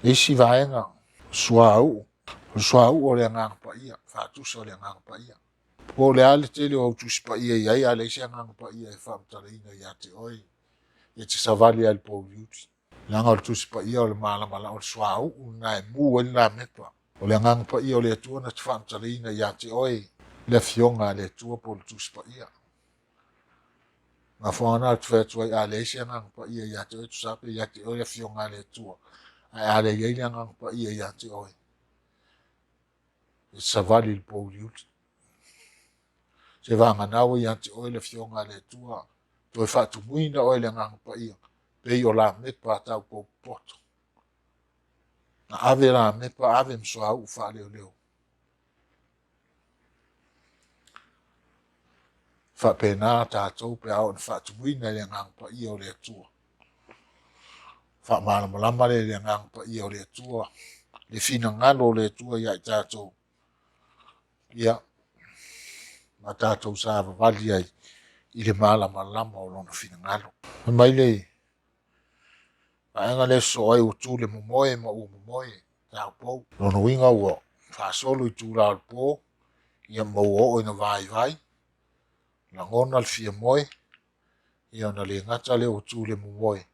Isi vaenga, sua au o le ngang pa ia, whaatusa o le ngang pa ia. Po le ale tele o tusi pa ia iai, ale isi ngang pa ia e whaamtara ina ia te oi. Ia te savali al po liuti. Langa o le tusi pa ia o le mala o le sua au, na e mu o le la mepa. O le ngang pa ia o le atua na te whaamtara ina ia te oi. Le fionga le atua po le tusi pa ia. Ma whaana te whatuai ale isi ngang pa ia te oi, tu sape ia te oi le fionga le atua. Ai ale iai le ngang pa ia te oi. E savali il po liuti. Se vanga nawe ia te oi le fionga le atua. To e whatu muina oi le ngang pa ia. Pei o la mepa tau po poto. Na ave la mepa ave msoa au wha leo. Wha pena tātou pe au na whatu muina le ngang pa ia o le atua. Wha malama le ngang pa ia o le atua. Le fina ngalo le atua ia i tātou. Ia. Ma tātou sa vali ai. I le malama o lona fina ngalo. Mai le. Ainga le so ai utu le momoe ma u momoe. Tau pou. Lono winga ua. Whasolo i tūra al po. Ia mau o ina vai. Na ngona al fia moe. Ia na le ngata le utu le momoe.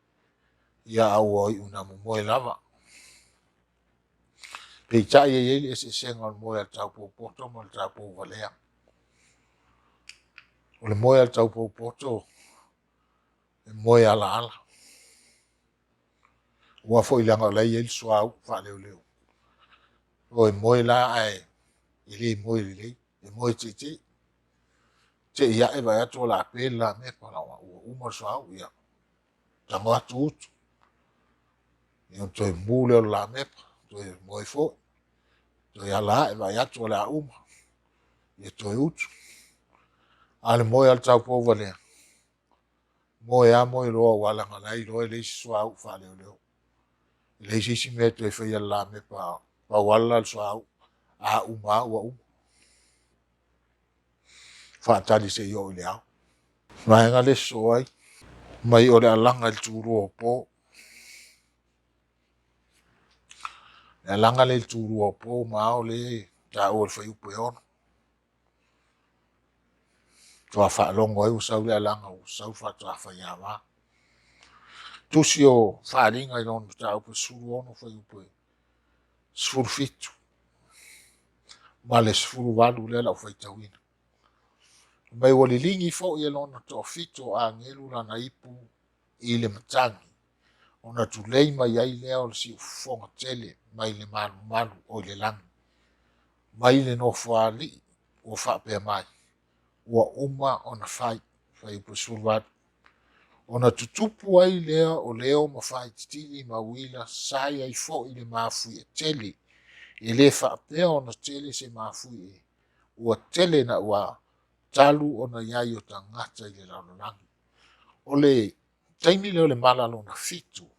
Ia au oi una momoe lava. Peita ia ele ese senga al moe al tau pou poto ma al tau pou valea. O le moe al tau pou poto. E moe ala. Ua fo ilanga lai el so au fa leo. O e moe la ai. Ile moe le. E moe titi. Te ia e vai atu la pela me para o uma so au ia. Tango atu utu. Ia to e mule o la me. To e moe fo. To ia la e vai atu la uma. Ia to e utu. Ale moe al tau pou valea. Moe a moe roa wala ngalai roa le so au fa leo. Le si me to e fai la me pa wala so au. A uma wa uma. Whaatali se yo le au. Mai nga le so ai. Mai o le alanga le tūru o po. Le alanga le tūru o po ma o le ta o le whai upe ono. Toa whaalongo ai usau le alanga usau Faato'a-faiava. Tusi o whaaringa i lono ta upe suru ono whai upe. Sfuru fitu. Ma le sfuru walu le la whai tawina. Mai wali lingi fo i lono to fito a ngelu la na ipu i le matangi. Ona tu lei mai ai lea o le si ufonga tele mai le malu o le langi. Mai le no fuali o whapea mai. Ua uma ona fai upe surwad. Ona tutupu ai lea o leo ma fai titili ma wila sai ai fo i le mafui e tele. E le whapea ona tele se mafui e. Ua tele na ua talu ona iai o tangata i le laulangi. O le taimi leo le malalo na fitu.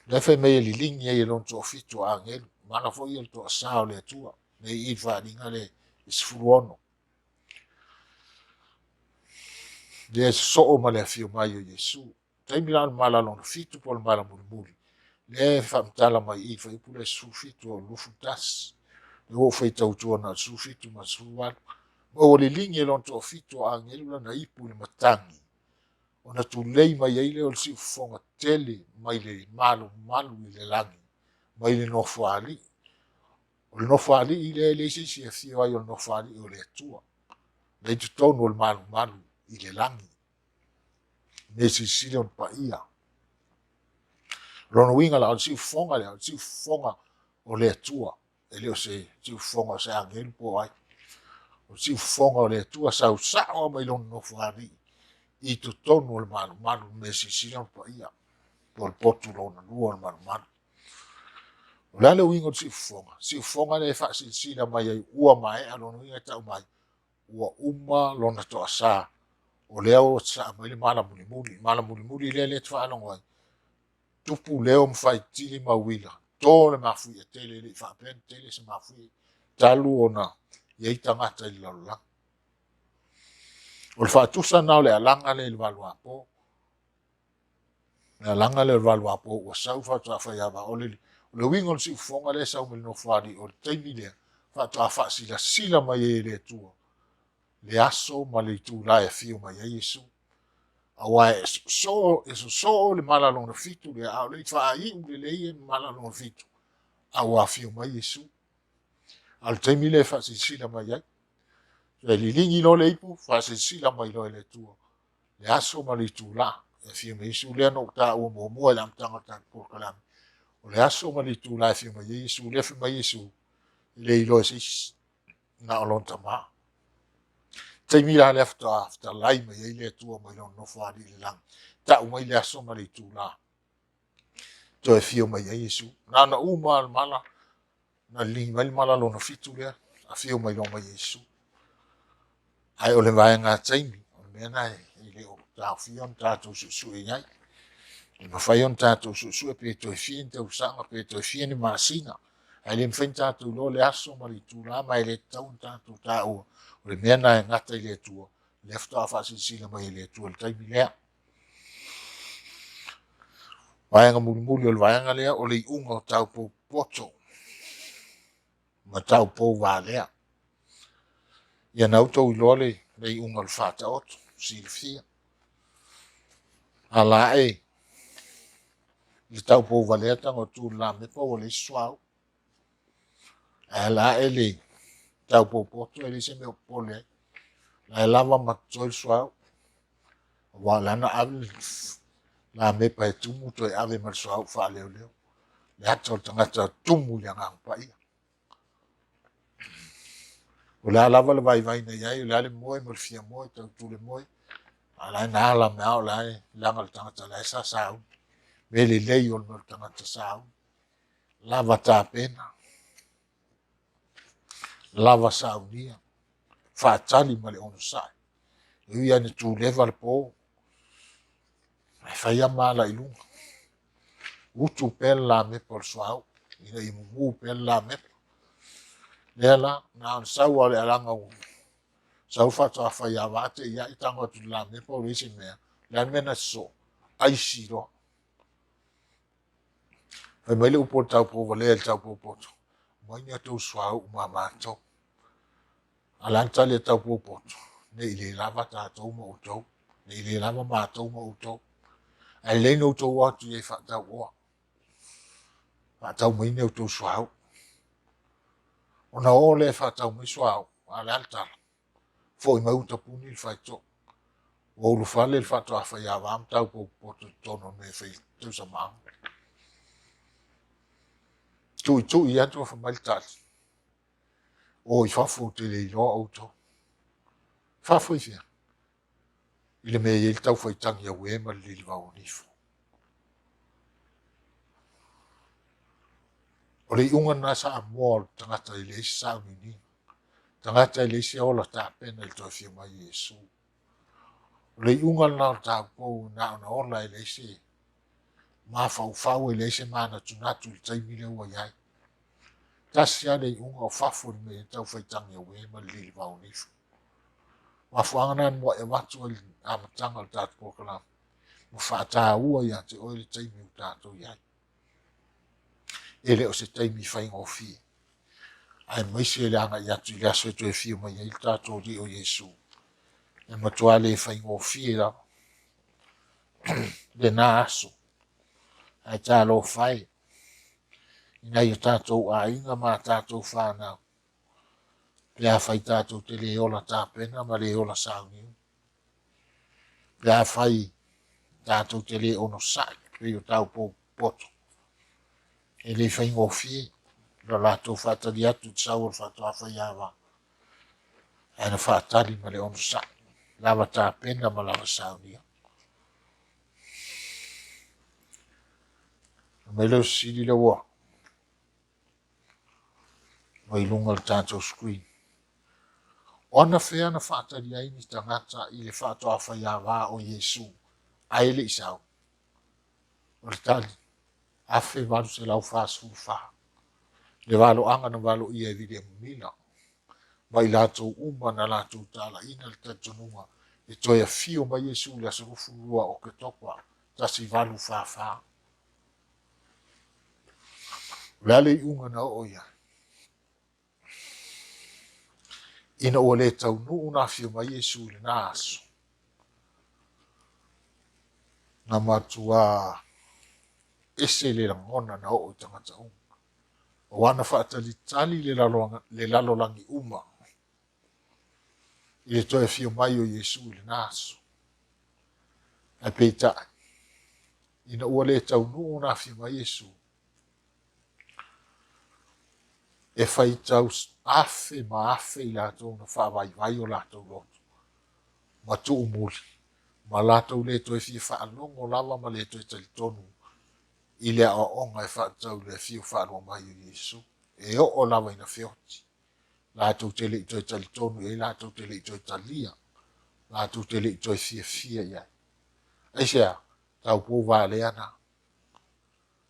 Le fe mei li lingi e lon to fitu a ngelu. Mana fo i to sao le atua. Me i wharinga le isfuru ono. Le so o ma le fio mai o Yesu. Taimi leo le malalo na fitu po le mala muri. Le whamtala mai i whaipule su fitu o lufu tas. Le o whaitau tua na su fitu ma su wadu. O le lingi lon to fito a ngelu na ipu le matangi. Ona tu lei mai ai le o si fonga tele mai le malu i le langi. Mai le nofuali. O le nofuali i le si e fio ai o le nofuali o le atua. Le tu tonu o le malu i le langi. Ne si le on pa ia. Rono winga la o si fonga le o si fonga o le atua. E le o si fonga se a ngelu po ai. O si fonga le tua sau mai lon no fuari i tu tonu le malu me si on pa ia por potu lona lua le malu o le wingo si fonga le fa si mai ai ua mai alon winga tau mai ua uma lona to sa o leo sa mai le mala muli le te whaanongo ai. Tupu leo mwhai tili mawila, tō le mawhi e tele le whapen, tele se mawhi, talu o na iei tangata i lalala. O le whaatusa nao le alanga le walua po, le alanga le walua po, o sau Faato'a-faiava, o le wingo le si ufonga le sau mele no whari, o le teimi lea, Faato'a-faiava sila mai e le tua, le aso ma le Itula e fio mai e Yesu. Awa so le malalona fitu le au le whaai u le ia malalona fitu. Awa fio mai Yesu. Al teimi le whaasisila mai ai. Le lilingi lo le ipu, whaasisila mai lo le tua. Le aso ma le Itula e fio mai Yesu. Le anok ta ua mua le amtanga ta porkalami. O le aso ma le Itula e fio mai Yesu. Le fio mai Yesu. Le ilo e sis na olon tamaa. Teimi la le afta lai mai ai le tua mai lon no fari le lang. Ta mai le aso ma le Itula. To e fio mai ai Yesu. Na uma al mala. Na li mai mala lo no fitu le. A fio mai lon mai Yesu. Ai o le vai nga teimi. O le mena e le o ta fio on tatou su e ngai. E ma fai on tatou su e pe to e fio in Tausaga pe to e fio ni masina. Ai le mfen tatou lo le aso ma le Itula mai le tau tatou tau. O le mena e ngata i le tua. Le Faato'a-faiava mai le tua le taimi lea. Vaenga muli o le vaenga lea o le unga o tau po poto. Ma tau po va lea. Ia nautou iloa le unga le whātaoto, silfia. Ala e, le tau po va lea tanga o tū la mepa o le suau. Ala e le tau po poto e le se meo pole. La e lava matoi suau. Wa lana avi la mepa e tumu to e ave mal suau wha leo leo. Le ato tangata tumu le ngang pa ia. O le alava le vai na iai, o le ale moe, mo le fia moe, tau tu le moe. Ala e na ala mea o le ai, langa le tangata la e sa sau. Me le lei o le tangata sau. Lava tā pena. Lava sau nia. Whaatali ma le ono sai. Ui ane tu leva le po. Mai whaia mala i lunga. Utu pel la mepa le suau. Ina i mungu pel la mepa. Lela, na on sau ale alanga u. Sau Faato'a-faiava ate ia i tango atu la mepa o reise mea. Le mena so. Aisi lo. Fai mai le upo tau po vale el tau po poto. Mai ni atu suau umamato. Alanta le tau po poto. Ne ile lava tātou ma utou. Ne ile lava mātou ma utou. Ai le no utou atu e whaatau oa. Whaatau mai ne utou suau. Ona o le whaatau mai suau. Ale altala. Fo i mauta puni il whaito. O ulu whale il Faato'a-faiava am tau po poto tono me whai tausa maam. Tui atu a whamai tati. O i whafu te le iloa auto. Whafu i fia. I le mea il tau whaitangi au e ma li li wau nifo. O le iunga na sa mua tangata i le isi sa unini. Tangata i le isi ola ta pena il toi fia mai Yesu. O le iunga na ta pou na ona ola i le isi. Ma fau i le isi mana tunatu i taimile ua iai. Tasi ale iunga o whafu ni me tau whaitangi au e ma li li wau nifo. Ma fuangana mua e watu ai amatanga le tatu pokalam. Mo whaataa ua ia te oile taimi u tātou iai. Ele o se taimi whai ngofi. Ai maisi ele anga i atu i laso e toe fio mai il tātou ri o Yesu. E matua le whai ngofi e la. Le nā aso. Ai tā Alofa e. Ina i tātou a inga ma tātou whanau. Pea whai tātou te le ola tāpena ma le ola sauniu. Pea whai tātou te le ono sai. Pea tau po poto. E le whai ngofi. La lato whatari atu tsau o Faato'a-faiava. E na whatari ma le ono sai. Lava tāpena ma lava saunia. Me leo siri le wa. Mai lunga le tātou screen. Ona fea na whaatari ai ni tangata i le Faato'a-faiava o Iesu. Ai le isau. O le tali. Afe walu se lau whaasfu wha. Le walo anga na walo ia vide mila. Mai lātou uma na lātou tāla ina le tatonunga. E toi a fio mai Iesu le asarufu lua o ke topa. Tasi walu wha. Lale i unga na o ia. Ina ua le tau nuu na fio mai Iesu le nāsu. Na matua ese le langona na o tangata unga. O wana whaatalitali le lalolangi uma. I le toi fio mai o Iesu le nāsu. Ai peitai. Ina ua le tau nuu na fio mai Iesu. E whai tau afe ma afe i lātou na whaavai o lātou lotu. Ma tuu muli. Ma lātou le toi fia whaalongo lava ma le toi talitonu. I le a onga e whaatau le fio whaalongo mai o Iesu. E o lava ina whioti. Lātou tele i toi talitonu e lātou tele i toi talia. Lātou tele i toi fia iai. Eisea, tau pou vale ana.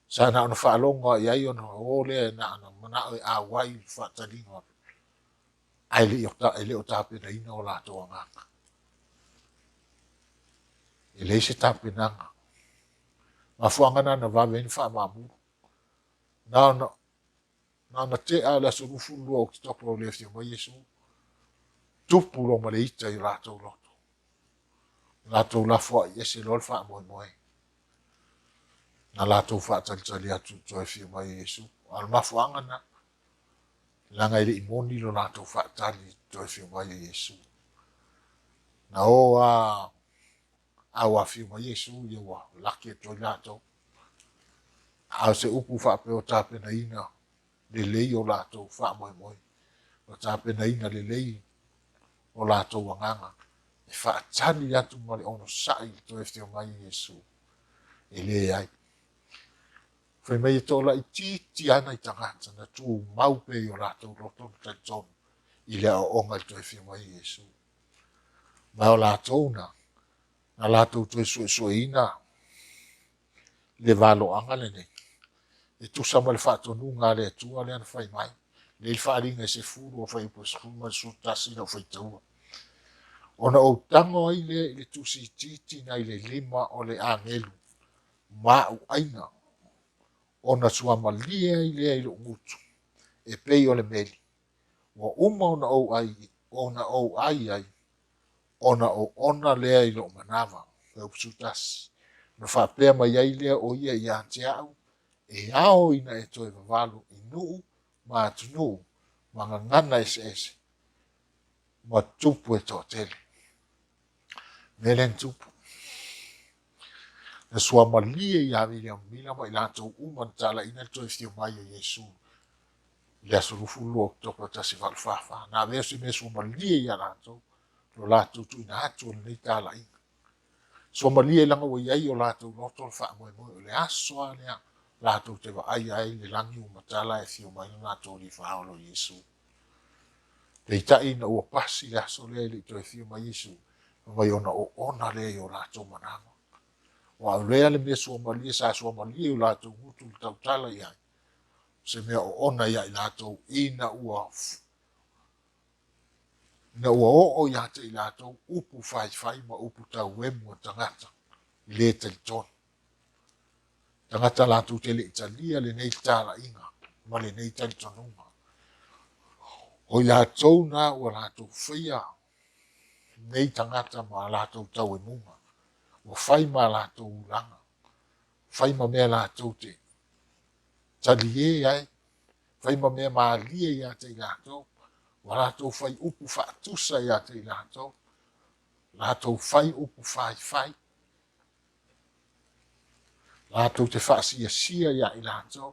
Sa na ona whaalonga iai ona o le na ana mana o a wai whaatalinga. Ai le o tāpena ina o lātou anganga. E le se tāpenanga. Ma fuangana na vaveni whaamamu. Na te a la surufu lua o ki topo o le fio mai Iesu. Tupu lo ma le ita i lātou loto. Lātou la fua i ese lol wha moe. Na lātou wha talitali atu toi fio mai Iesu. Al mafuangana. Langa ile imoni lo lātou wha tali toi fio mai Iesu. Na o a fio mai Iesu ia wa laki e toi lātou. A se upu wha peo tāpena ina. Le lei o lātou wha moe. O tāpena ina le lei o lātou wanganga. E wha tani atu mali ono sai to e fio mai Iesu. E le ai. Whai mai e tola i titi ana i tangata na tū maupe o lātou roto tai tonu. I le o onga i to e fio mai Iesu. Mai o lātou na lātou to e sue ina. Le valo anga le nei. E tu sama le whaatonu ngā le atua le ana whai mai. Le il whaaringa e se furu o whai po skuma su tasina o whai taua. Ona o tango ai le tusi titi na i le lima o le angelu. Ma u aina. Ona sua malia i le ai lo ngutu. E pei o le meli. Wa uma ona o ai. Ona o ona le ai lo manava. Pe upsu tasi. Na whapea mai ai lea o ia i a te au. E ao ina e toi vavalu i nuu, ma atu nuu, ma ngana ese. Ma tupu e tō tele. Melen tupu. Na sua malia i awiri a mila ma i lātou uman tala ina toi fio mai o Iesu. Ia surufu lua topa tasi valfafa. Na vese me sua malia i a lātou, lo lātou tu ina atu o nei tala ina. Sua malia i langa wa iai o lātou loto le wha moe o le asoa lea. Lātou te wa ai le langi o matala e fio mai na lātou li whaolo Iesu. Pei tai na ua pasi le aso le li toi fio mai Iesu. Mai ona o ona le o lātou manama. Wa rea le mea sua malia sa sua malia o lātou ngutu le tautala iai. Se mea o ona iai lātou ina ua o ia te i lātou upu whai ma upu tau emu a tangata. I le te li tonu. Tangata lātou te le italia le nei tāla inga, ma le nei tali tonunga. O lātou nā ua lātou whaia, nei tangata ma lātou tau e munga. Ua whai ma lātou ulanga. Whai ma mea lātou te tali e ai. Whai ma mea ma lia ia te i lātou. Ua lātou whai upu whaatusa ia te i lātou. Lātou whai upu whai. Lātou te whasia ia i lātou.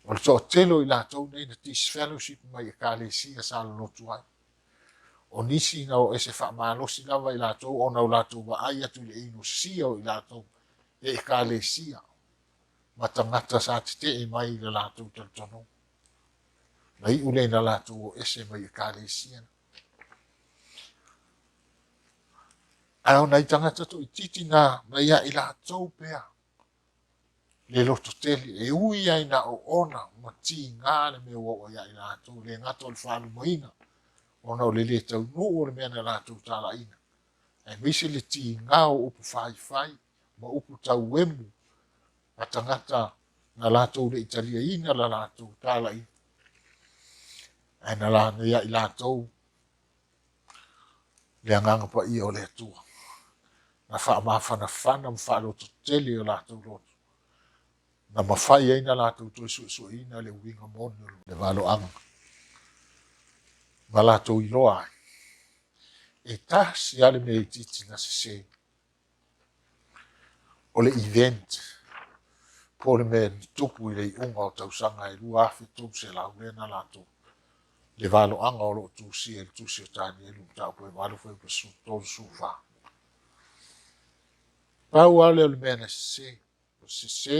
O le tō telo i lātou nei na tis fellowship mai e kāle sia sa lo tuai. O nisi na o ese whaamalosi lava i lātou, o nau lātou wa ai atu le inu sia o i lātou e kāle sia. Ma tangata sa te mai i le lātou tal tono. Ai ule na lātou o ese mai e kālesia. Ai nei tangata to i titi na ia i lātou pea. Le loto teli e ui ai na o ona ma ti ngā le me o ia i lātou le ngato le whalu moina. Ona o le tau nuu o le mea na lātou tāla ina. E misi le ti ngā o upu whai ma upu tau wemu. A tangata na lātou le Italia ina la lātou tāla ina. E na la ia i lātou le anganga pa ia o le atua. Na wha mawhana whana ma wha loto teli o lātou loto. Na mawhai eina lātou toi su ina le winga moni le valo anga. Ma lātou i loa ai. E tasi ale me titi na se o le event. Po le me tupu i le unga o Tausaga e lua afi tau se lau le na lātou. Le valo anga o lo tusi e tusi o tani e lum tau po e valo fwe pa su tolu su wha. Pau ale o le mena se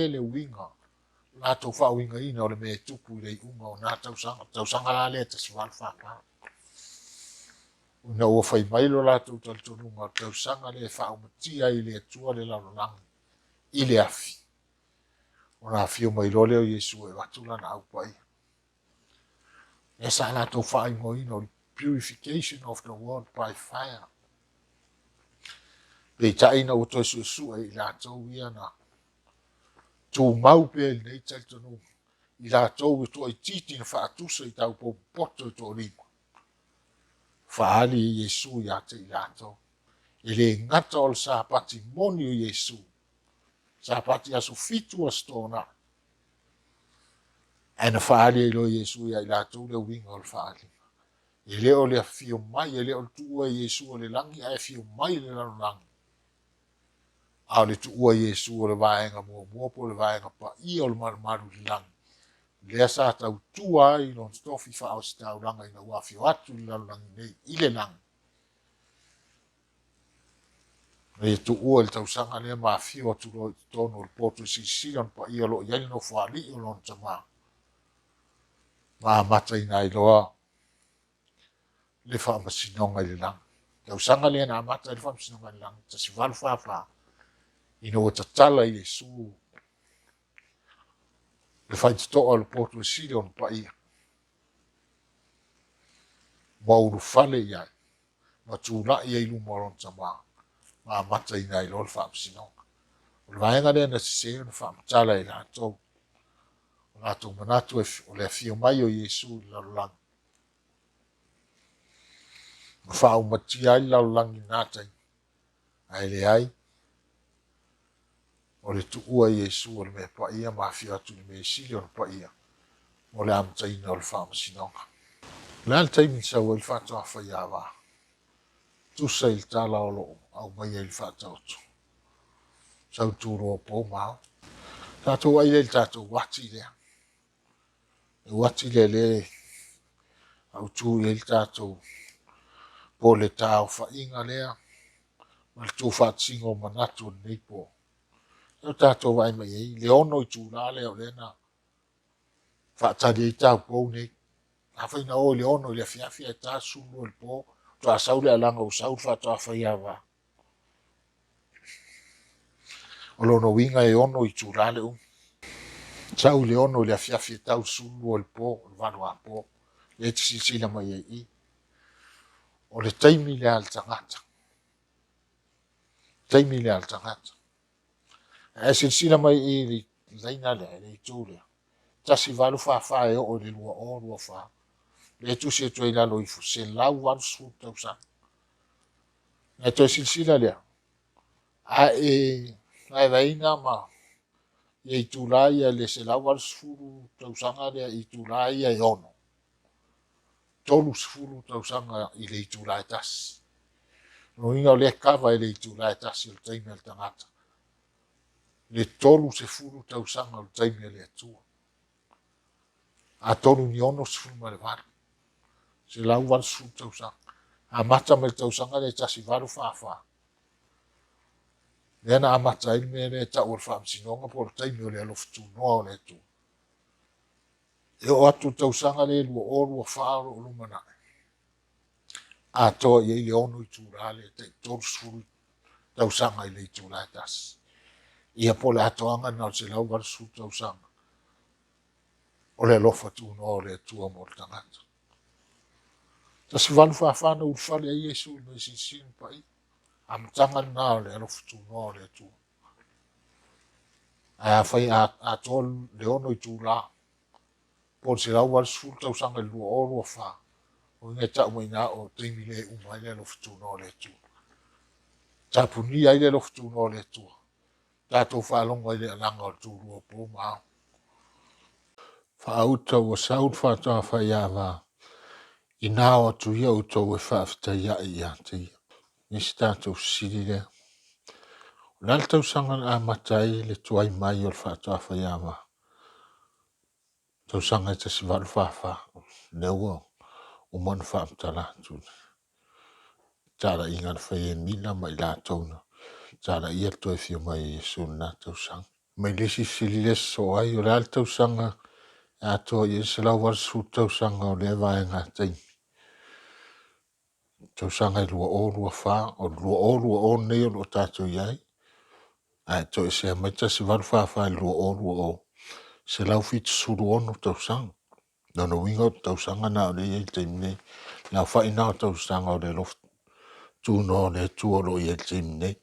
le winga. Lātou wha winga ina o le me tupu i le unga o nā Tausaga la le ta si valo wha pa. Una ua whai mailo lātou taltonunga o Tausaga le wha umatia i le atua le lalolangi. I le afi. Ona afio mailo leo Yesu e watula na au pai. Esa lātou wha ingo ina o le purification of the world by fire. Pei taina o toi su e i lātou ia na tū mau pe i nei taltonunga. I lātou i toi titi na whaatusa i tau po poto i tō rima. Whaali i Yesu i ate i lātou. I le ngata o le sāpati moni o Yesu. Sāpati aso fitu a stona. E na whaali i lo Yesu i lātou le winga o le whaali. I leo le fio mai, i leo le tuua Yesu o le langi, a fio mai le lalo langi. A le tuua Yesu o le vaenga mua po le vaenga pa i o le maru le langi. Lea sa tau tuai non stofi whao si tau langa ina wafio atu le lalo langi nei, i le langi. E tu ua le Tausaga lea mafio atu lo tono le poto i sisilan pa i o lo iani no whaali o lon Tamua. Ma mata ina i loa le wha masinonga i le langi. Tausaga lea na mata i le wha masinonga i le langi. Ta si walu wha ina o tatala i Yesu. Le wha i toa le poto i sisilan pa i. Ma uru fale i ai. Ma tūna i ai luma o lon Tamua. Ma mata ina i lor wha masinonga. O le vaenga lea na siseo na wha matala i lātou. O lātou manatu o le fio mai o Yesu i lalolangi. Ma wha umatia i lalolangi nātai. Ai le ai. O le tuua Yesu o le me pa ia ma fio atu le me sili o le pa ia. O le amta ina o le wha masinonga. Le al taimi sau o le Faato'a-faiava. Tusa il tala o lo au mai il Faato'a. Sau tūro po mao. Tātou ai le tātou wati lea. E wati le au tū le tātou po le tāo whainga lea. Ma le tū whaatsingo manatu nei po. E tātou vai mai ei. Le ono i tūra lea o lena. Whaatari i tāu pou nei. Hawhaina o le ono i le fiafia e tā sunu o le po. Tua saule alanga o saul Faato'a-faiava. O lono winga e ono i tūra le Sau le ono le afiafi tau sulu o le po, o le vano a po, le te silsila mai e i. O le taimi le al tangata. Taimi le al tangata. E silsila mai i li zaina le i tūlea. Tasi valu wha e o le lua o lua wha. Le tu se toi lalo i fu se lau walu su tau sa. E toi silsila lea. A e vaina ma. I Itula ia le se lau al sfuru Tausaga le Itula ia e ono. Tolu sfuru Tausaga i le Itula e tasi. No inga o le kava i le Itula e tasi o taimi al tangata. Le tolu se furu Tausaga o taimi le atua. A tolu ni ono sfuru ma le varu. Se lau al sfuru Tausaga. A mata me Tausaga le tasi varu wha. Nena amata i me le ta ur fam sinonga por taimi o le alofa Tunoa o le tu. E o atu tausaga le lua o whaaro o lumana. Atoa i le ono i tūra le te tōru suru tausaga i le i tūra e tasi. Ia po le atoanga na o se lau wara suru tausaga. O le alofa Tunoa o le atua mo le tangata. Tasi walu whawhana ulwhale a Iesu i mai sinsin pa i. Amtanga na o le alofa Tunoa o le atua. A whai atoa le ono i tūra. Po se lau wara suru tausaga i lua o lua wha. O inga ta umaina o teimi le umai le alofa Tunoa o le atua. Tapuni ai le alofa Tunoa o le atua. Tātou whaalonga i le alanga o tūrua po mao. Whaauta ua saud Faato'a-faiava. I nā o tuia o tau e whaaftaia i a te ia. Nisi tātou siri le. O nal tausanga a matai le tuai mai o le Faato'a-faiava. Tausanga e tasi walu whawha. Le ua o manu whaamtala tu. Tāra inga na whaie mina mai la tauna. Tāra ia toi fio mai Iesu na tausanga. Mai lesi siri le so ai o le al tausanga. Atua i se lau wara su tausanga o le vaenga teimi. Tausanga i lua o lua wha, o lua o nei o lua tātou iai. Ai to e se amaita se waru wha i lua o. Se lau fitu suru ono tausanga. Nono winga o tausanga na o le iei teimi nei. Lau wha ina o tausanga o le loft. Tunoa o le tua lo iei teimi nei.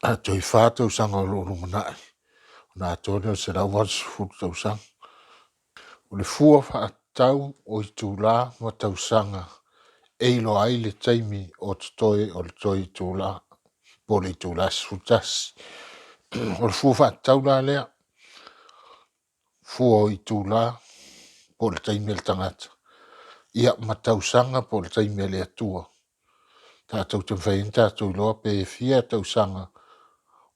A to i wha tausanga o lo rumanai. Na atua leo se lau wara su tausanga. O le fua whaatau o Itula ma tausanga e ilo ai le taimi o toi o le toi Itula po le Itula sutasi. O le fua whaatau la lea fua o Itula po le taimi le tangata. Ia ma tausanga po le taimi le atua. Tātou te whain tātou loa pe fia tausanga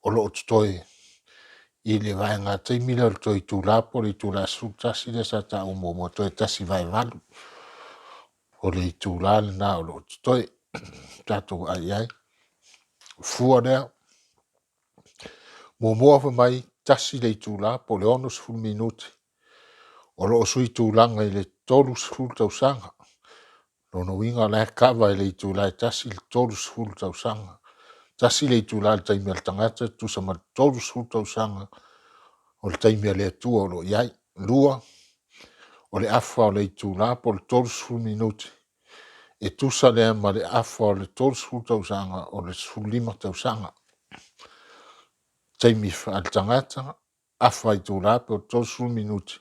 o lo toi. I le vaenga taimi le toi Itula po le Itula sutasi le sa ta umo mo toi tasi vai valu. O le Itula le na o lo toi. Tātou ai ai. Fua lea. Mua mai tasi le Itula po le ono sfulu minuti. O lo sui Itulanga i le tolu sfulu tausanga. Lono winga le kava i le Itula i tasi le tolu sfulu tausanga. Tasi le Itula le taimi al tangata tusa ma tolu sfulu tausanga. O le taimi le atua o lo iai. Lua. O le afa o le Itula po le tolu sfulu minuti. E tusa lea ma le afa o le tolu sfulu tausanga o le sfulu lima tausanga. Taimi al tangata. Afa Itula po le tolu sfulu minuti.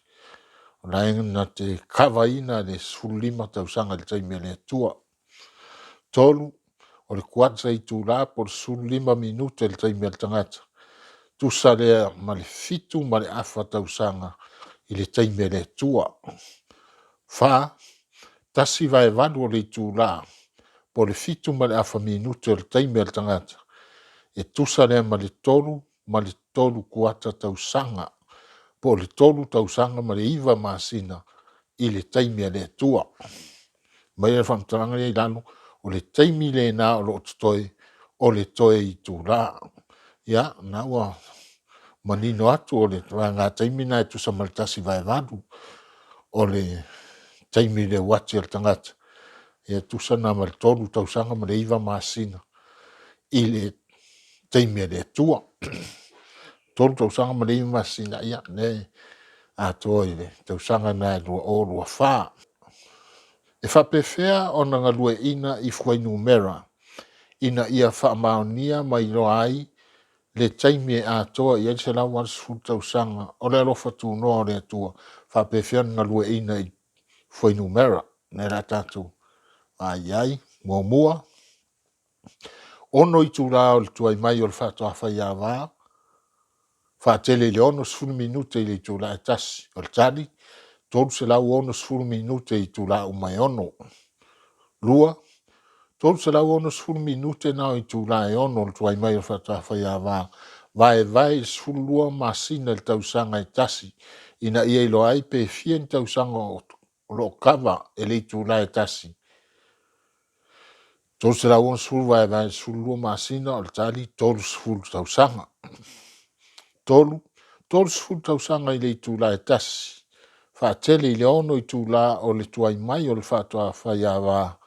O la na te kawaina le sfulu lima tausanga le taimi le atua. Tolu. O le kuatsa Itula po le sfulu lima minuti le taimi al tangata. Tusa lea ma le fitu ma le afa tausanga i le taimi le atua. Fa. Tasi vai vadu o le Itula po le fitu ma le afa minuti le taimi al tangata. E tusa lea ma le tolu kuata tausanga. Po le tolu tausanga ma le iwa masina i le taimi le atua. Mai e whamtaranga le lano o le taimi le na o lo toi o le toe Itula. Ia, na ua manino atu o le ngā taimi na e tusa maltasi vai vadu o le taimi le wati al tangata. E tusa na ma le tolu tausanga ma le iwa masina i le taimi le atua. Tolu tausanga ma le iwa masina ia ne Atua i le tausanga na lua o lua wha. E whapewhea o nga lua ina i whainu mera. Ina ia whaamaonia mai loa ai le taimi e Atua i se lau wans fu tausanga o le Alofa Tunoa o le Atua. Whapewhea nga lua ina i whainu mera. Ne la tātou. Ai, mua. Ono i tūra o le tuai mai o le Faato'a-faiava. Whaatele le ono sfulu minute i le Itula e tasi. O le tali, tolu se lau ono sfulu minute i Itula umai ono. Lua, tolu se lau ono sfulu minute nao i Itula e ono le tuai mai o Faato'a-faiava. Vai sfulu lua masina le tausanga e tasi. Ina ia ilo ai pe fien tausanga o lo kava e le Itula e tasi. Tolu se lau ono sfulu vai sfulu lua masina o le tali, tolu sfulu tausanga. Tolu sfulu tausanga i le Itula e tasi. Faatele I le ono Itula o le tuai mai o le Faato'a-faiava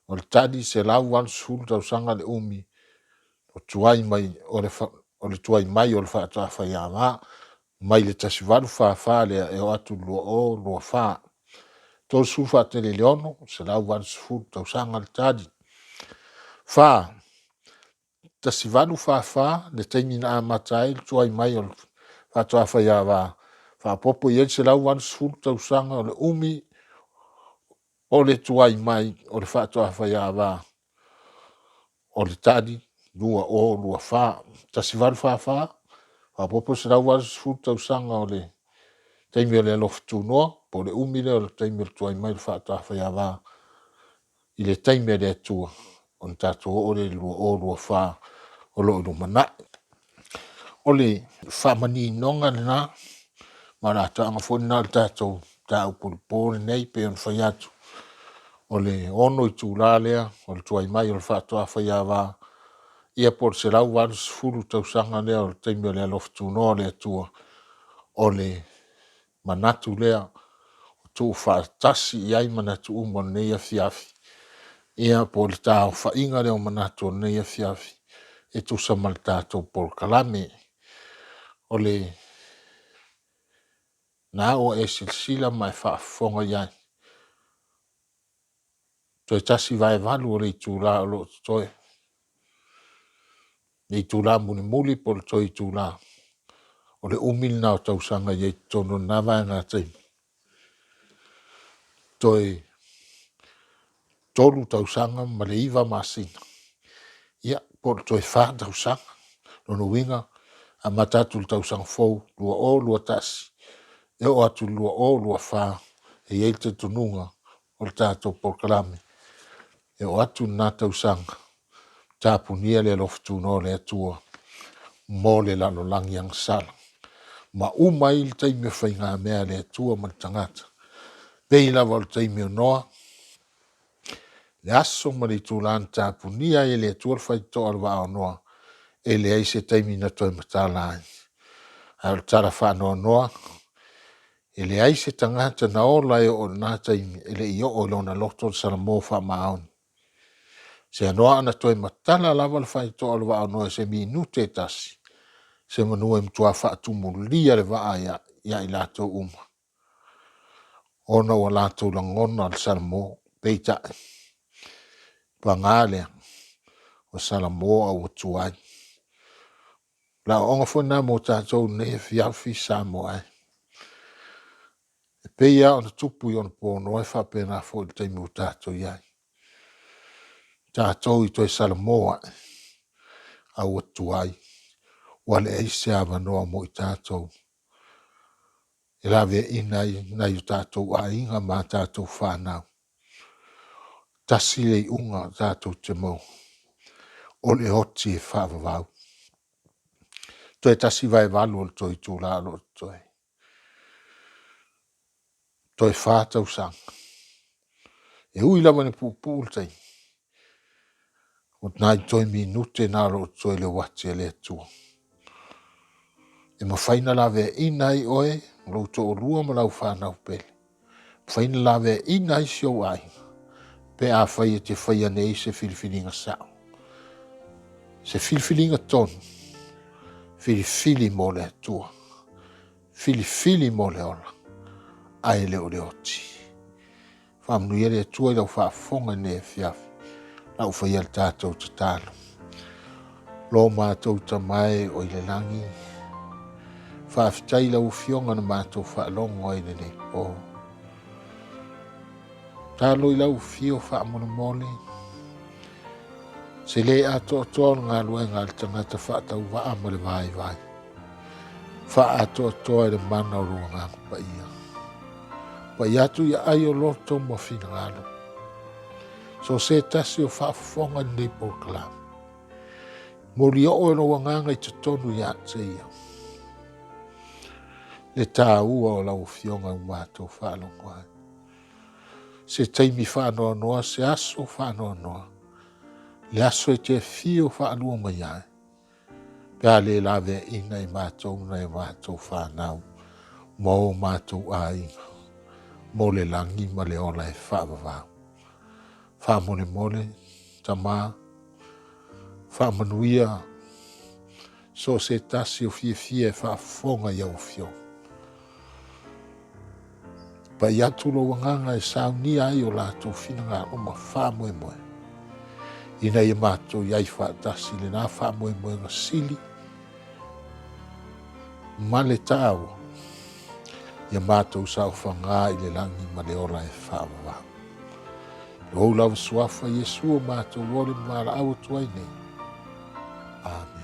o le tadi se lau anu sefulu tausaga le umi o tuai mai o le tuai mai o le Faato'a-faiava mai le tasivalu fāfā lea e o atu lua fā. Tolu faatele le ono se lau anu sefulu tausaga le tadi. Fā tasivalu fāfā le taimi na amata ai le tuai mai o le Faato'a-faiava faapopo ia se lau anu sefulu tausaga o le umi o le tuai mai o le Faato'a-faiava o le tadi lua fā. Tasivalu fāfā faapopo se lau anu sefulu tausaga o le taimi o le alofa Tunoa po le umi le o le taimi o le tuai mai le Faato'a-faiava I le taimi le Atua o le tatou o le lua fā o lo ilo manaʻi. O le whamaninoga lena ma la taʻaga foʻi na le tatou taʻaupolopō lenei pe ona fai atu o le ono Itula lea o le tuai mai o le Faato'a-faiava ia po le selau anu sefulu tausaga lea o le taimi o le alofa Tunoa o le Atua o le manatu lea o tuu faatasi I ai manatu uma o lenei afiafi ia po le taofaʻiga lea o manatu o lenei afiafi e tusa ma le tatou polokalame o le na o e silsila ma e faafofoga I ai. Toe tasi vaevalu o le Itula o loo totoe. Le Itula mulimuli po le toe Itula. O le umi lena o tausaga iai totonu na vaega taimi. Toe tolu tausaga ma le iva masina. Ia po le toe fa tausaga. Lona uiga a matatu le tausaga fou lua tasi. E o atu lua fā e iai te tonuga o le tatou polokalame. E o atu na tausaga tapunia le alofa Tunoa le Atua mo le lalolagi agasala. Ma uma I le taimi o faigā mea le Atua ma le tagata. Pei lava o le taimi o noa. Le aso ma le Itula na tapunia e le Atua le faitoʻa le vaonoa e leai se taimi na toe matala ai. A o le tala whaanoanoa e leai se tagata na ola e o nā taimi e le I o lona loto le salamō whaamaoni. Se anoa ana toe matala lava le faitoʻa le vaonoa se minute tasi. Se manua I mtua whaatumulia le vaa ia I latou uma. Ona ua latou langona le salamō peitaʻi. Pangālea o salamō au tuai. La onga fo na mo tatou ne fiafi sa mo ai. E peia ona tupu I ona pono e whapena fo le taimi o tatou iai. Tatou I toi salamō ai. Au tuai. Wale eise avanoa mo I tatou. E lawe inai nai o tatou a inga ma tatou whanau. Tasi le unga tatou te mo. O le hoti e whavavau. Toe tasi vai valu o le toi tūla alo toi. Toi whātau sang. E ui lawa ne pūpūl tai. O nai toi minute nā alo toi le wati e le atua. E ma whaina lawe inai oe, lo to o lua ma lau whanau pele. Whaina lawe inai sio ai. Pe a whai e te whai anei se filifilinga sao. Se filifilinga tonu. Filifili mo le atua. Filifili mo le ola. Ai le o le oti. Whamnu ia le atua I lau whaafonga ne fiafi. Lau whai al tātou te tālo. Lo mātou tamai o I le langi. Whaafitai lau fionga na mātou whaalongo I le ne o. Tālo I lau fio whaamona mole. Se le atoa ngā luenga le tangata whaatau waa ma le vai. Faatoa le mana o rua ngā pa ia. Pa ia tu ia ai o loto mo fina ngalo. So se tasi o whaafonga ni po kalam. Mori o no wanganga I te tonu ia te ia. Le tā ua o lau fionga mātou whaalongo ai. Se taimi whaanoa noa, se aso whaanoa noa. Le aso e te fio whaalua mai ai. Pea le lawe ina I mātou na I mātou whanau. Mo mātou a inga. mo le langi ma le ola e whaavavā. Whaamole mole, tamā, whaamanuia, so se tasi o fie e whaafonga iau fio. Pa i atu lo wanganga e sauni ai o lātou whina o ma whaamoe moe. Ina i mātou iai whaatasi le nā whaamoe moe ngā sili, ma le tāua. Ia mātou sa o whangā i le langi ma le ola e whaavavā. Lo lau suafa Yesu o mātou wole mara au tuai nei. Amen.